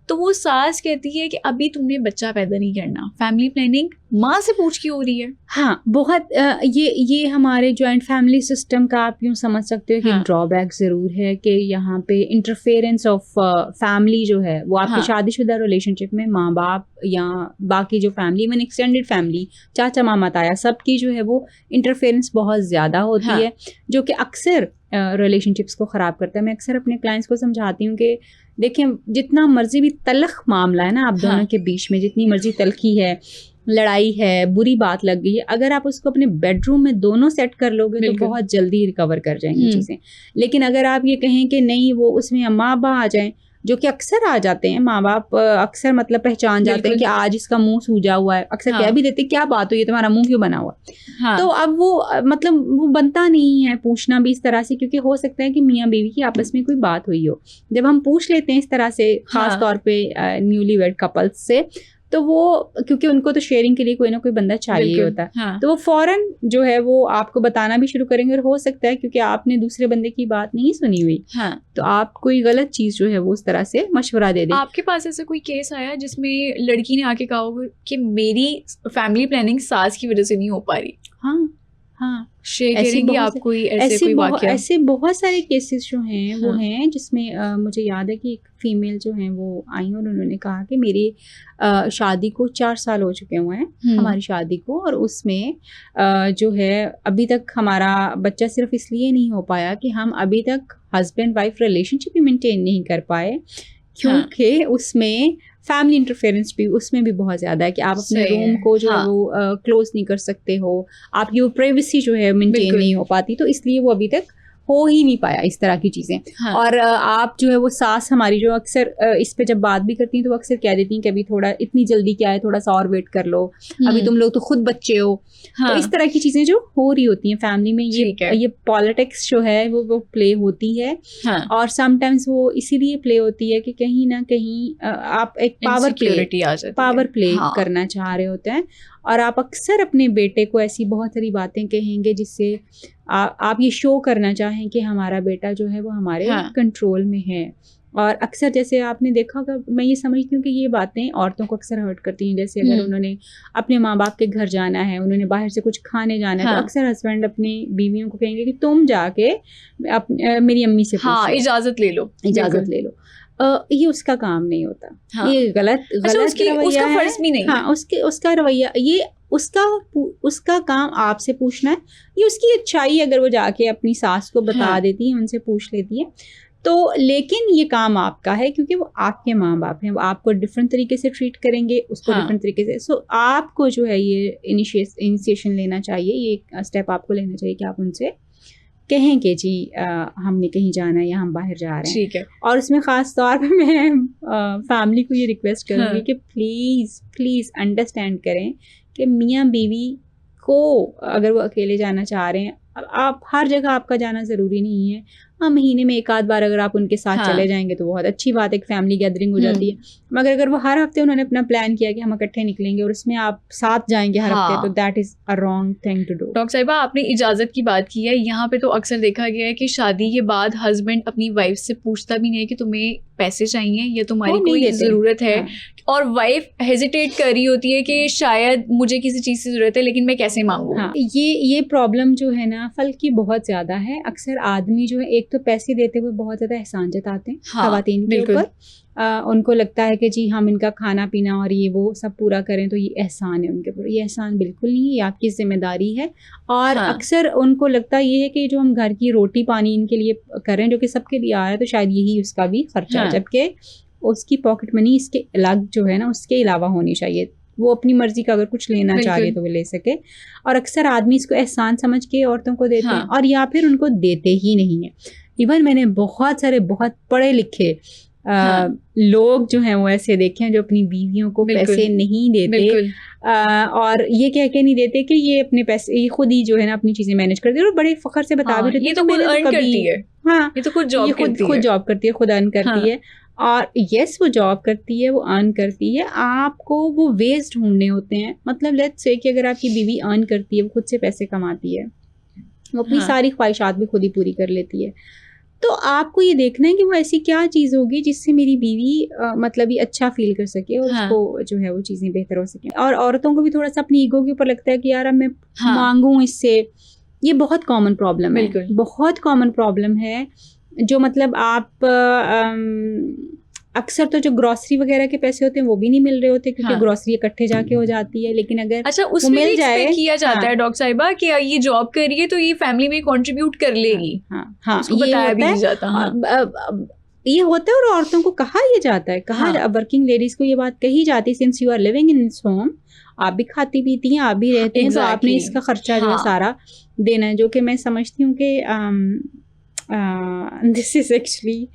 Speaker 1: तो वो सास कहती है कि अभी तुमने बच्चा पैदा नहीं करना, फैमिली प्लानिंग माँ से पूछ के हो रही है।
Speaker 2: हाँ, बहुत ये हमारे जॉइंट फैमिली सिस्टम का आप यूँ समझ सकते हो कि ड्रॉबैक ज़रूर है कि यहाँ पे इंटरफेरेंस ऑफ फैमिली जो है वो आपकी शादीशुदा रिलेशनशिप में माँ बाप या बाकी जो फैमिली में एक्सटेंडेड फैमिली, चाचा मामा ताया, सबकी जो है वो इंटरफेरेंस बहुत ज़्यादा होती है, जो कि अक्सर रिलेशनशिप्स को ख़राब करता है। मैं अक्सर अपने क्लाइंट्स को समझाती हूँ कि देखें, जितना मर्जी भी तलख मामला है ना आप दोनों के बीच में, जितनी मर्जी तलखी है, लड़ाई है, बुरी बात लग गई है, अगर आप उसको अपने बेडरूम में दोनों सेट कर लोगे तो बहुत जल्दी रिकवर कर जाएंगी चीज़ें। लेकिन अगर आप ये कहें कि नहीं, वो उसमें माँ बाप आ जाएं, जो कि अक्सर आ जाते हैं, माँ बाप अक्सर मतलब पहचान जाते हैं कि आज इसका मुंह सूजा हुआ है, अक्सर कह भी देते क्या बात हुई है, तुम्हारा मुंह क्यों बना हुआ। तो अब वो मतलब वो बनता नहीं है पूछना भी इस तरह से, क्योंकि हो सकता है कि मियाँ बीवी की आपस में कोई बात हुई हो। जब हम पूछ लेते हैं इस तरह से, खास तौर पे न्यूली वेड कपल्स से, तो वो क्योंकि उनको तो शेयरिंग के लिए कोई ना कोई बंदा चाहिए होता है, तो वो फौरन जो है वो आपको बताना भी शुरू करेंगे। और हो सकता है क्योंकि आपने दूसरे बंदे की बात नहीं सुनी हुई, तो आप कोई गलत चीज़ जो है वो उस तरह से मशवरा दे दें।
Speaker 1: आपके पास ऐसा कोई केस आया जिसमें लड़की ने आके कहा होगा कि मेरी फैमिली प्लानिंग सास की वजह से नहीं हो पा रही? हाँ, शेयर करेंगी आप कोई ऐसे वाकया? ऐसे
Speaker 2: बहुत सारे केसेस जो हैं वो हैं जिसमें मुझे याद है कि एक फीमेल जो हैं वो आई और उन्होंने कहा कि मेरी शादी को 4 साल हो चुके हुए हैं, हमारी शादी को, और उसमें जो है अभी तक हमारा बच्चा सिर्फ इसलिए नहीं हो पाया कि हम अभी तक हस्बैंड वाइफ रिलेशनशिप भी मेंटेन नहीं कर पाए, क्योंकि उसमें फैमिली इंटरफेरेंस भी उसमें भी बहुत ज़्यादा है कि आप अपने रूम को जो है वो क्लोज नहीं कर सकते हो, आपकी वो प्राइवेसी जो है मेंटेन नहीं हो पाती, तो इसलिए वो अभी तक हो ही नहीं पाया इस तरह की चीज़ें। और आप जो है वो सास हमारी जो अक्सर इस पे जब बात भी करती हैं तो वो अक्सर कह देती हैं कि अभी थोड़ा इतनी जल्दी क्या है, थोड़ा सा और वेट कर लो, अभी तुम लोग तो खुद बच्चे हो। तो इस तरह की चीज़ें जो हो रही होती हैं फैमिली में, ये पॉलिटिक्स जो है वो प्ले होती है। और समटाइम्स वो इसीलिए प्ले होती है कि कहीं ना कहीं आप एक पावर प्ले करना चाह रहे होते हैं, और आप अक्सर अपने बेटे को ऐसी बहुत सारी बातें कहेंगे जिससे आप ये शो करना चाहें कि हमारा बेटा जो है वो हमारे कंट्रोल में है। और अक्सर जैसे आपने देखा होगा, मैं ये समझती हूँ कि ये बातें औरतों को अक्सर हर्ट करती हैं। जैसे अगर उन्होंने अपने माँ बाप के घर जाना है, उन्होंने बाहर से कुछ खाने जाना है, तो अक्सर हस्बैंड अपनी बीवियों को कहेंगे कि तुम जाके मेरी अम्मी से
Speaker 1: इजाज़त ले लो।
Speaker 2: ये उसका काम नहीं होता, ये गलत
Speaker 1: उसका फर्ज भी नहीं।
Speaker 2: उसका रवैया, ये उसका काम आपसे पूछना है, ये उसकी अच्छाई अगर वो जाके अपनी सास को बता देती है, उनसे पूछ लेती है, तो लेकिन ये काम आपका है क्योंकि वो आपके माँ बाप हैं, वो आपको डिफरेंट तरीके से ट्रीट करेंगे, उसको डिफरेंट तरीके से। सो आपको जो है ये इनिशिएशन लेना चाहिए, ये स्टेप आपको लेना चाहिए कि आप उनसे कहें कि जी हमने कहीं जाना है या हम बाहर जा रहे हैं।
Speaker 1: ठीक है।
Speaker 2: और उसमें ख़ास तौर पे मैं फैमिली को ये रिक्वेस्ट करूँगी कि प्लीज़ अंडरस्टैंड करें कि मियाँ बीवी को अगर वो अकेले जाना चाह रहे हैं, आप हर जगह आपका जाना ज़रूरी नहीं है, हाँ, महीने में 1 आध बार अगर आप उनके साथ चले जाएंगे तो बहुत अच्छी बात है, एक फैमिली गैदरिंग हो जाती है। मगर अगर वो हर हफ्ते उन्होंने अपना प्लान किया कि हम इकट्ठे निकलेंगे और उसमें आप साथ जाएंगे हर हफ्ते, तो that is a wrong thing to do.
Speaker 1: Doctor साहिबा, आपने इजाजत की बात की है, यहाँ पे तो अक्सर देखा गया है कि शादी के बाद हस्बैंड अपनी वाइफ से पूछता भी नहीं है कि तुम्हें पैसे चाहिए या तुम्हारी कोई जरूरत है, और वाइफ हेजिटेट कर रही होती है कि शायद मुझे किसी चीज की जरूरत है लेकिन मैं कैसे मांगू।
Speaker 2: ये प्रॉब्लम जो है ना फल की बहुत ज्यादा है। अक्सर आदमी जो है एक तो पैसे देते हुए बहुत ज्यादा एहसान जताते हैं खवातीन के ऊपर। उनको लगता है कि जी हम इनका खाना पीना और ये वो सब पूरा करें तो ये एहसान है उनके ऊपर। ये एहसान बिल्कुल नहीं है, ये आपकी जिम्मेदारी है। और अक्सर उनको लगता ये है कि जो हम घर की रोटी पानी इनके लिए करें जो कि सबके लिए आ रहा है तो शायद यही उसका भी खर्चा है, जबकि उसकी पॉकेट मनी इसके अलग जो है ना उसके अलावा होनी चाहिए। वो अपनी मर्जी का अगर कुछ लेना चाह रही है तो वो ले सके। और अक्सर आदमी इसको एहसान समझ के औरतों को देते हैं और या फिर उनको देते ही नहीं है। इवन मैंने बहुत सारे बहुत पढ़े लिखे लोग जो हैं वो ऐसे देखे हैं जो अपनी बीवियों को पैसे नहीं देते और ये कह के नहीं देते कि ये अपने पैसे ये खुद ही जो है ना अपनी चीजें मैनेज करती है और बड़े फख्र से बता भी देते हैं
Speaker 1: ये तो खुद अर्न करती है।
Speaker 2: हाँ,
Speaker 1: ये तो खुद जॉब
Speaker 2: करती है, खुद अर्न करती है। और यस वो जॉब करती है, वो अर्न करती है। आपको वो वेज ढूंढने होते हैं। मतलब लेट्स से कि अगर आपकी बीवी अर्न करती है, वो खुद से पैसे कमाती है, वो अपनी सारी ख्वाहिशात भी खुद ही पूरी कर लेती है, तो आपको ये देखना है कि वो ऐसी क्या चीज़ होगी जिससे मेरी बीवी मतलब ये अच्छा फील कर सके और उसको जो है वो चीज़ें बेहतर हो सके। और औरतों को भी थोड़ा सा अपनी ईगो के ऊपर लगता है कि यार अब मैं मांगूं इससे। ये बहुत कॉमन प्रॉब्लम है, बहुत कॉमन प्रॉब्लम है। जो मतलब आप अक्सर तो जो ग्रोसरी वगैरह के पैसे होते हैं वो भी नहीं मिल रहे होते क्योंकि ग्रोसरी इकट्ठे जाके हो जाती है। लेकिन अगर
Speaker 1: उसमें मिल जाए किया जाता है डॉक्टर साहिबा कि ये जॉब कर रही है तो ये फैमिली में कंट्रीब्यूट कर लेगी।
Speaker 2: ये बताया भी नहीं जाता। ये होता है और औरतों को कहा यह जाता है, वर्किंग लेडीज को ये बात कही जाती है, since you are living in this home, आप भी खाती पीती हैं, आप भी रहते हैं, तो आपने इसका खर्चा जो है सारा देना है। जो कि मैं समझती हूँ कि दिस इज एक्चुअली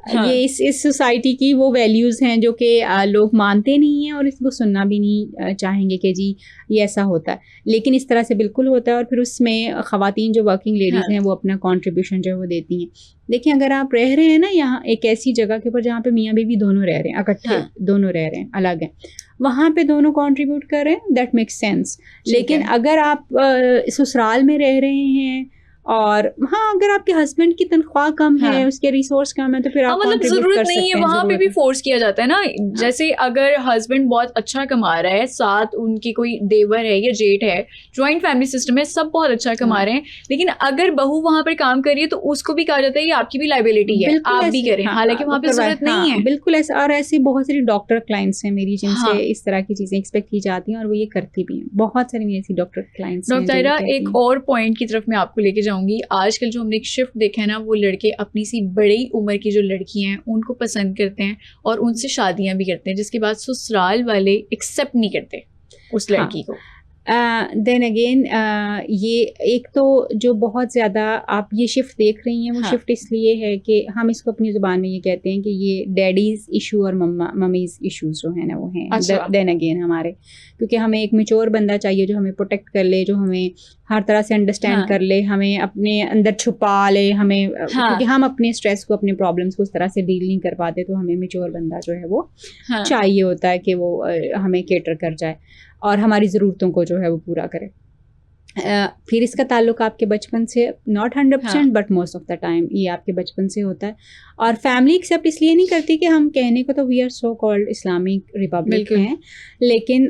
Speaker 2: ये इस सोसाइटी की वो वैल्यूज़ हैं जो कि लोग मानते नहीं हैं और इसको सुनना भी नहीं चाहेंगे कि जी ये ऐसा होता है, लेकिन इस तरह से बिल्कुल होता है। और फिर उसमें ख़वातीन जो वर्किंग लेडीज़ हैं वो अपना कंट्रीब्यूशन जो है वो देती हैं। देखिए अगर आप रह रहे हैं ना यहाँ एक ऐसी जगह के ऊपर जहाँ पे मियाँ बीवी दोनों रह रहे हैं, इकट्ठे दोनों रह रहे हैं, अलग हैं, वहाँ पे दोनों कंट्रीब्यूट कर रहे हैं, दैट मेक्स सेंस। लेकिन अगर आप ससुराल में रह रहे हैं और अगर आपके हस्बैंड की तनख्वाह कम है, उसके रिसोर्स कम है, तो फिर आप
Speaker 1: मतलब जरूरत नहीं है, वहाँ पे भी फोर्स किया जाता है ना। जैसे अगर हस्बैंड बहुत अच्छा कमा रहा है, साथ उनकी कोई देवर है या जेठ है, जॉइंट फैमिली सिस्टम है, सब बहुत अच्छा कमा रहे हैं, लेकिन अगर बहू वहाँ पर काम कर रही है तो उसको भी कहा जाता है ये आपकी भी लाइबिलिटी है, आप भी करें, हालांकि वहाँ पे जरूरत नहीं है।
Speaker 2: बिल्कुल ऐसा। और ऐसी बहुत सारी डॉक्टर क्लाइंट्स हैं मेरी जिनसे इस तरह की चीजें एक्सपेक्ट की जाती हैं और वो ये करती भी हैं। बहुत सारी मेरी ऐसी डॉक्टर क्लाइंट्स हैं।
Speaker 1: डॉक्टर एक और पॉइंट की तरफ मैं आपको लेके आजकल जो हमने एक शिफ्ट देखा है ना, वो लड़के अपनी सी बड़ी उम्र की जो लड़कियां हैं उनको पसंद करते हैं और उनसे शादियां भी करते हैं, जिसके बाद ससुराल वाले एक्सेप्ट नहीं करते उस लड़की को।
Speaker 2: देन अगेन ये एक तो जो बहुत ज़्यादा आप ये शिफ्ट देख रही हैं वो शिफ्ट इसलिए है कि हम इसको अपनी ज़ुबान में ये कहते हैं कि ये डैडीज़ इशू और मम्मीज़ इशूज़ जो है ना वो हैं। देन अगेन हमारे, क्योंकि हमें एक मैच्योर बंदा चाहिए जो हमें प्रोटेक्ट कर ले, जो हमें हर तरह से अंडरस्टैंड कर ले, हमें अपने अंदर छुपा ले, हमें क्योंकि हम अपने स्ट्रेस को अपने प्रॉब्लम्स को उस तरह से डील नहीं कर पाते, तो हमें मैच्योर बंदा जो है वो चाहिए होता है कि वो हमें केटर कर जाए और हमारी ज़रूरतों को जो है वो पूरा करे। फिर इसका ताल्लुक आपके बचपन से, not 100% but most of the time ये आपके बचपन से होता है। और फैमिली एक्सेप्ट इसलिए नहीं करती कि हम कहने को तो we are so called Islamic Republic हैं, लेकिन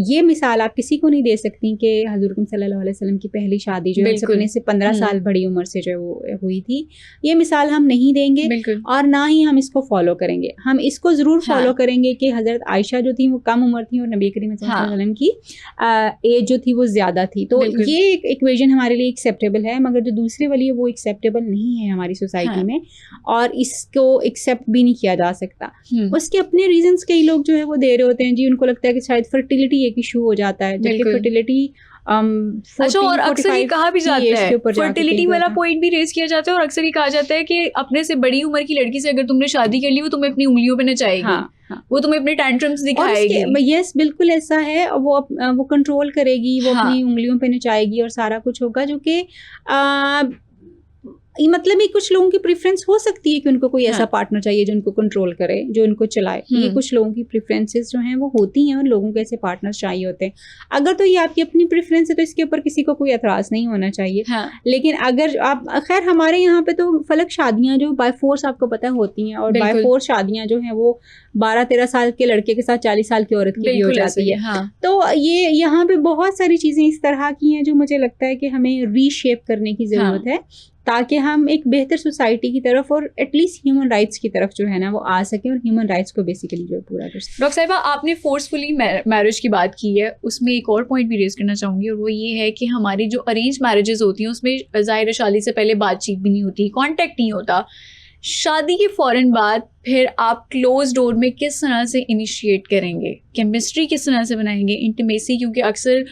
Speaker 2: ये मिसाल आप किसी को नहीं दे सकती कि हज़रत सल्लल्लाहु अलैहि वसल्लम की पहली शादी जो है अपने से 15 साल बड़ी उम्र से जो है वो हुई थी। ये मिसाल हम नहीं देंगे और ना ही हम इसको फॉलो करेंगे। हम इसको ज़रूर फॉलो करेंगे कि हज़रत आयशा जो थी वो कम उम्र थी और नबी करीम सल्लल्लाहु अलैहि वसल्लम की एज जो थी वो ज़्यादा थी, तो ये एक इक्वेशन हमारे लिए एक्सेप्टेबल है। मगर जो दूसरे वाली है वो एक्सेप्टेबल नहीं है हमारी सोसाइटी में और इसको एक्सेप्ट भी नहीं किया जा सकता। उसके अपने रीजंस कई लोग जो है वो दे रहे होते हैं जी, उनको लगता है कि शायद फर्टिलिटी एक इशू हो जाता है, जबकि फर्टिलिटी
Speaker 1: अच्छा, और अक्सर ये कहा भी जाता है, फर्टिलिटी वाला पॉइंट भी रेज किया जाता है और अक्सर ये कहा जाता है कि अपने से बड़ी उम्र की लड़की से अगर तुमने शादी कर ली, वो तुम्हें अपनी उंगलियों पे नचाएगी, वो तुम्हें अपने टैंट्रम्स दिखाएगी।
Speaker 2: यस बिल्कुल ऐसा है, वो कंट्रोल करेगी, वो अपनी उंगलियों पे नचाएगी और सारा कुछ होगा, जो कि मतलब ये कुछ लोगों की प्रेफरेंस हो सकती है कि उनको कोई ऐसा पार्टनर चाहिए जो उनको कंट्रोल करे, जो उनको चलाए। ये कुछ लोगों की प्रेफरेंसेस जो हैं वो होती हैं और लोगों को ऐसे पार्टनर्स चाहिए होते हैं। अगर तो ये आपकी अपनी प्रेफरेंस है तो इसके ऊपर किसी को कोई एतराज़ नहीं होना चाहिए। लेकिन अगर आप, खैर हमारे यहाँ पे तो फलक शादियाँ जो बाय फोर्स आपको पता होती हैं, और बाय फोर्स शादियाँ जो हैं वो 12-13 साल के लड़के के साथ 40 साल की औरत की भी हो जाती है। तो ये यहाँ पे बहुत सारी चीज़ें इस तरह की हैं जो मुझे लगता है कि हमें रीशेप करने की ज़रूरत है, ताकि हम एक बेहतर सोसाइटी की तरफ और एटलीस्ट ह्यूमन राइट्स की तरफ जो है ना वो आ सकें, और ह्यूमन राइट्स को बेसिकली जो पूरा कर सकें।
Speaker 1: डॉक्टर साहिबा, आपने फोर्सफुली मैरिज की बात की है, उसमें एक और पॉइंट भी रेज करना चाहूँगी, और वो ये है कि हमारी जो अरेंज मैरिजेस होती हैं उसमें ज़ाहिर शादी से पहले बातचीत भी नहीं होती, कॉन्टेक्ट नहीं होता। शादी के फ़ौरन बाद फिर आप क्लोज डोर में किस तरह से इनिशिएट करेंगे, केमिस्ट्री किस तरह से बनाएंगे, इंटीमेसी, क्योंकि अक्सर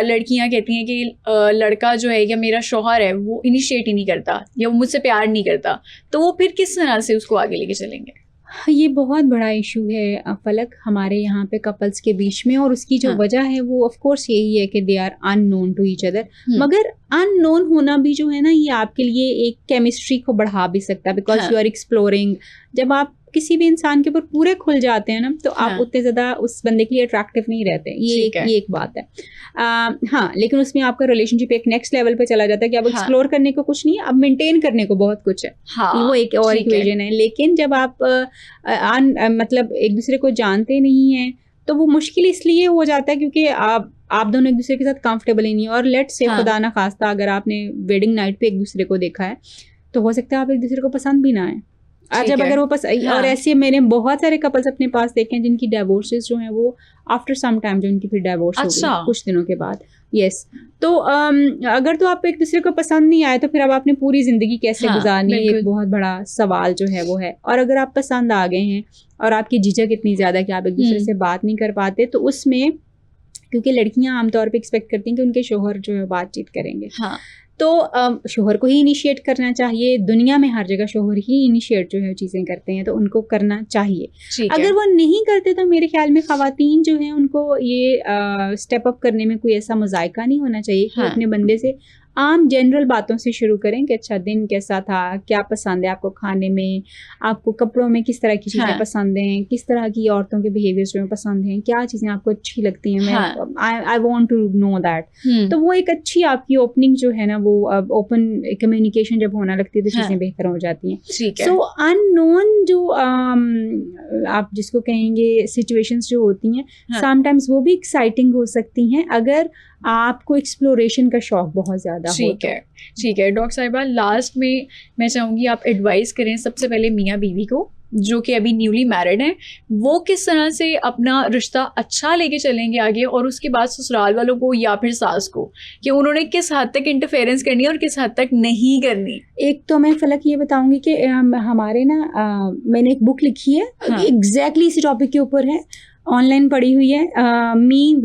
Speaker 1: लड़कियां कहती हैं कि लड़का जो है या मेरा शौहर है वो इनिशिएट ही नहीं करता या वो मुझसे प्यार नहीं करता, तो वो फिर किस तरह से उसको आगे लेके चलेंगे?
Speaker 2: ये बहुत बड़ा इशू है फलक हमारे यहाँ पे कपल्स के बीच में, और उसकी जो वजह है वो ऑफ कोर्स यही है कि they are unknown to each other. मगर अननोन होना भी जो है ना ये आपके लिए एक केमिस्ट्री को बढ़ा भी सकता है, बिकॉज यू आर एक्सप्लोरिंग। जब आप किसी भी इंसान के ऊपर पूरे खुल जाते हैं ना तो आप उतने ज़्यादा उस बंदे के लिए अट्रैक्टिव नहीं रहते। ये एक बात है। हाँ, लेकिन उसमें आपका रिलेशनशिप एक नेक्स्ट लेवल पे चला जाता है कि अब एक्सप्लोर करने को कुछ नहीं है, अब मेंटेन करने को बहुत कुछ है। वो एक और इक्वेशन है। लेकिन जब आप मतलब एक दूसरे को जानते नहीं हैं तो वो मुश्किल इसलिए हो जाता है क्योंकि आप दोनों एक दूसरे के साथ कंफर्टेबल ही नहीं है। और लेट्स से खुदा ना खास्ता अगर आपने वेडिंग नाइट पे एक दूसरे को देखा है तो हो सकता है आप एक दूसरे को पसंद भी ना आए। जब अगर वो और ऐसे मैंने बहुत सारे कपल्स अपने पास देखे हैं जिनकी डाइवोर्सेस जो हैं वो आफ्टर सम टाइम जो उनकी फिर डाइवोर्स हो गई कुछ दिनों के बाद। यस, तो अगर तो आप एक दूसरे को पसंद नहीं आए तो फिर अब आपने पूरी जिंदगी कैसे गुजारनी है, एक बहुत बड़ा सवाल जो है वो है। और अगर आप पसंद आ गए हैं और आपकी झिझक इतनी ज्यादा कि आप एक दूसरे से बात नहीं कर पाते, तो उसमें क्योंकि लड़कियां आमतौर पे एक्सपेक्ट करती हैं कि उनके शोहर जो है बातचीत करेंगे, तो शोहर को ही इनिशिएट करना चाहिए। दुनिया में हर जगह शोहर ही इनिशिएट जो है चीज़ें करते हैं, तो उनको करना चाहिए। अगर वो नहीं करते तो मेरे ख्याल में ख़वातीन जो हैं उनको ये स्टेप अप करने में कोई ऐसा मुज़ायका नहीं होना चाहिए कि अपने बंदे से आम जनरल बातों से शुरू करें कि अच्छा दिन कैसा था, क्या पसंद है आपको खाने में, आपको कपड़ों में किस तरह की चीज़ें पसंद हैं, किस तरह की औरतों के बिहेवियर्स जो पसंद हैं, क्या चीज़ें आपको अच्छी लगती हैं, I want to know that. तो वो एक अच्छी आपकी ओपनिंग जो है ना, वो ओपन कम्युनिकेशन जब होना लगती है तो चीज़ें बेहतर हो जाती हैं। सो अननोन जो आप जिसको कहेंगे सिचुएशंस जो होती हैं, समटाइम्स वो भी एक्साइटिंग हो सकती हैं अगर आपको एक्सप्लोरेशन का शौक बहुत ज़्यादा हो।
Speaker 1: ठीक है डॉक्टर साहिबा, लास्ट में मैं चाहूँगी आप एडवाइस करें सबसे पहले मियाँ बीवी को जो कि अभी न्यूली मैरिड हैं, वो किस तरह से अपना रिश्ता अच्छा लेके चलेंगे आगे, और उसके बाद ससुराल वालों को या फिर सास को कि उन्होंने किस हद तक इंटरफेरेंस करनी है और किस हद तक नहीं करनी।
Speaker 2: एक तो मैं फलक ये बताऊंगी कि हमारे ना मैंने एक बुक लिखी है एग्जैक्टली इसी टॉपिक के ऊपर है, ऑनलाइन पढ़ी हुई है, मी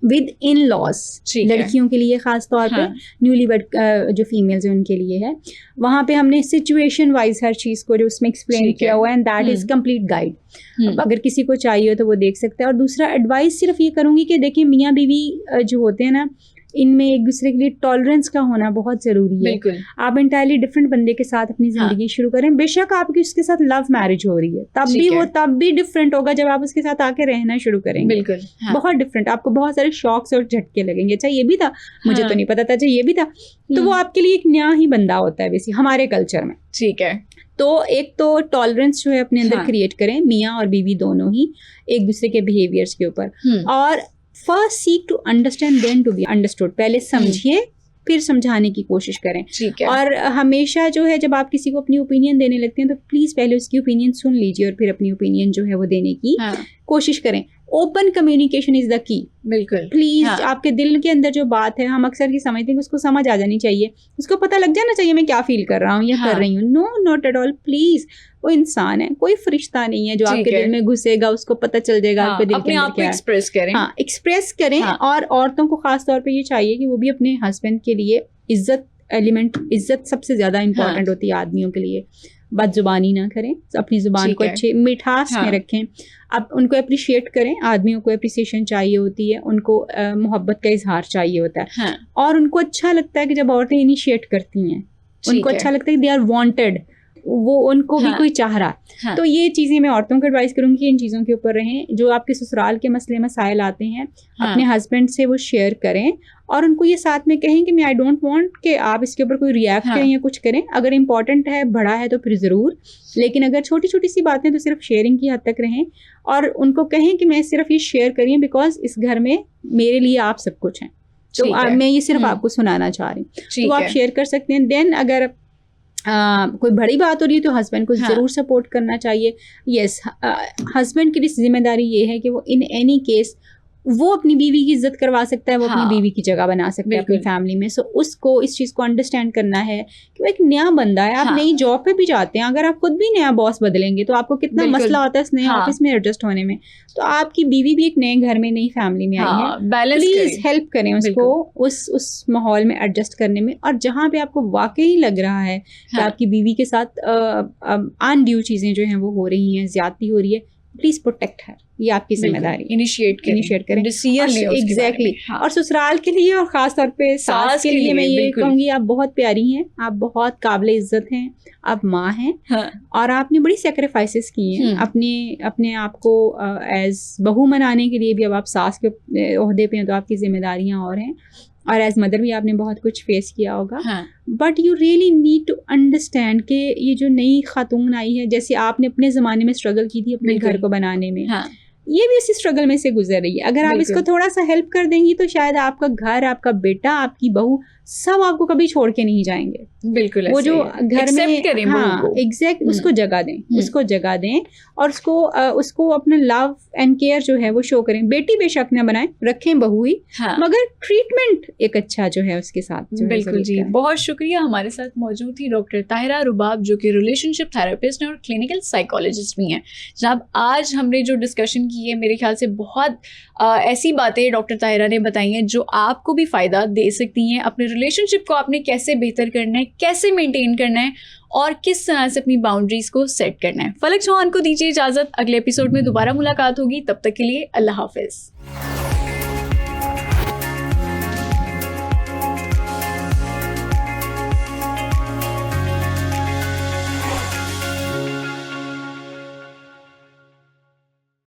Speaker 2: विद इन लॉज, लड़कियों के लिए खास तौर पे न्यूली वेड जो फीमेल्स हैं उनके लिए है। वहाँ पे हमने सिचुएशन वाइज हर चीज़ को जो उसमें एक्सप्लेन किया हुआ है, and that is complete guide. अगर किसी को चाहिए हो तो वो देख सकते हैं। और दूसरा एडवाइस सिर्फ ये करूँगी कि देखिए मियाँ बीवी जो होते हैं ना, इनमें एक दूसरे के लिए टॉलरेंस का होना बहुत ज़रूरी है। आप इंटायरली डिफरेंट बंदे के साथ अपनी ज़िंदगी शुरू करें, बेशक आपकी उसके साथ लव मैरिज हो रही है तब भी डिफरेंट होगा जब आप उसके साथ आके रहना शुरू करेंगे। बहुत डिफरेंट, आपको बहुत सारे शॉक्स और झटके लगेंगे। अच्छा ये भी था, मुझे तो नहीं पता था, अच्छा ये भी था, तो वो आपके लिए एक नया ही बंदा होता है वैसे हमारे कल्चर में।
Speaker 1: ठीक है,
Speaker 2: तो एक तो टॉलरेंस जो है अपने अंदर क्रिएट करें, मियाँ और बीवी दोनों ही एक दूसरे के बिहेवियर्स के ऊपर। और first seek to understand then to be understood, पहले समझिए फिर समझाने की कोशिश करें। और हमेशा जो है जब आप किसी को अपनी ओपिनियन देने लगते हैं तो प्लीज़ पहले उसकी ओपिनियन सुन लीजिए और फिर अपनी ओपिनियन जो है वो देने की कोशिश करें। Open communication is the key.
Speaker 1: बिल्कुल,
Speaker 2: प्लीज़ आपके दिल के अंदर जो बात है, हम अक्सर ये समझते हैं कि उसको समझ आ जानी चाहिए, उसको पता लग जाना चाहिए मैं क्या फील कर रहा हूँ या कर रही हूँ। No, not at all. Please, वो इंसान है, कोई फरिश्ता नहीं है जो आपके दिल में घुसेगा, उसको पता चल जाएगा आपके दिल के अंदर क्या है। एक्सप्रेस करें, एक्सप्रेस करें। और औरतों को खास तौर पे ये चाहिए कि वो भी अपने हस्बैंड के लिए इज्जत सबसे ज़्यादा इंपॉर्टेंट होती है आदमियों के लिए। बदजुबानी ना करें, अपनी ज़ुबान को अच्छे मिठास में रखें, आप उनको अप्रिशिएट करें। आदमियों को अप्रिसिएशन चाहिए होती है, उनको मोहब्बत का इजहार चाहिए होता है। और उनको अच्छा लगता है कि जब औरतें इनिशिएट करती हैं उनको अच्छा लगता है कि दे आर वांटेड, वो उनको भी कोई चाह रहा। तो ये चीज़ें मैं औरतों को एडवाइस करूँगी, इन चीज़ों के ऊपर रहें। जो आपके ससुराल के मसले मसाइल आते हैं अपने हस्बैंड से वो शेयर करें, और उनको ये साथ में कहें कि मैं आई डोंट वांट कि आप इसके ऊपर कोई रिएक्ट करें या कुछ करें। अगर इम्पॉर्टेंट है, बड़ा है तो फिर ज़रूर, लेकिन अगर छोटी छोटी सी बातें तो सिर्फ शेयरिंग की हद तक रहें। और उनको कहें कि मैं सिर्फ ये शेयर करिए बिकॉज इस घर में मेरे लिए आप सब कुछ हैं, तो मैं ये सिर्फ आपको सुनाना चाह रही हूँ, तो आप शेयर कर सकते हैं। देन अगर कोई बड़ी बात हो रही है तो हस्बैंड को ज़रूर सपोर्ट करना चाहिए। यस, हस्बैंड की जिम्मेदारी ये है कि वो इन एनी केस वो अपनी बीवी की इज्जत करवा सकता है, वो अपनी बीवी की जगह बना सकता है अपनी फैमिली में। सो उसको इस चीज़ को अंडरस्टैंड करना है कि वो एक नया बंदा है, आप नई जॉब पे भी जाते हैं, अगर आप खुद भी नया बॉस बदलेंगे तो आपको कितना मसला होता है इस नए ऑफिस में एडजस्ट होने में। तो आपकी बीवी भी एक नए घर में, नई फैमिली में आई है, प्लीज हेल्प करें उसको उस माहौल में एडजस्ट करने में। और जहाँ पे आपको वाकई लग रहा है कि आपकी बीवी के साथ अनड्यू चीज़ें जो हैं वो हो रही हैं, ज्यादती हो रही है, प्लीज प्रोटेक्ट है, ये आपकी जिम्मेदारी।
Speaker 1: इनिशिएट करें
Speaker 2: एग्जैक्टली। और ससुराल के लिए और खास तौर पे सास के लिए मैं ये कहूँगी, आप बहुत प्यारी हैं, आप बहुत काबिले इज्जत हैं, आप माँ हैं, और आपने बड़ी सेक्रीफाइसेस की हैं अपने आप को एज बहू मनाने के लिए भी। अब आप सास के ओहदे पे हैं तो आपकी जिम्मेदारियाँ और हैं, और एज मदर भी आपने बहुत कुछ फेस किया होगा। But you really need to understand कि ये जो नई खातून आई है, जैसे आपने अपने ज़माने में स्ट्रगल की थी अपने घर को बनाने में, ये भी इसी स्ट्रगल में से गुजर रही है। अगर आप इसको थोड़ा सा हेल्प कर देंगी तो शायद आपका घर, आपका बेटा, आपकी बहू सब आपको कभी छोड़ के नहीं जाएंगे।
Speaker 1: बिल्कुल,
Speaker 2: वो जो घर में एग्जैक्ट उसको जगह दें, उसको जगह दें, और उसको अपना लव एंड केयर जो है वो शो करें। बेटी बेशक न बनाएं, रखें बहू ही, मगर ट्रीटमेंट एक अच्छा जो है उसके साथ।
Speaker 1: बिल्कुल जी, बहुत शुक्रिया। हमारे साथ मौजूद थी डॉक्टर ताहिरा रुबाब, जो कि रिलेशनशिप थेरेपिस्ट हैं और क्लिनिकल साइकोलॉजिस्ट भी हैं। जनाब, आज हमने जो डिस्कशन की है, मेरे ख्याल से बहुत ऐसी बातें डॉक्टर ताहिरा ने बताई हैं जो आपको भी फ़ायदा दे सकती हैं। अपने रिलेशनशिप को आपने कैसे बेहतर करना है, कैसे मेंटेन करना है, और किस तरह से अपनी बाउंड्रीज को सेट करना है। फलक चौहान को दीजिए इजाज़त, अगले एपिसोड में दोबारा मुलाकात होगी। तब तक के लिए अल्लाह हाफिज़।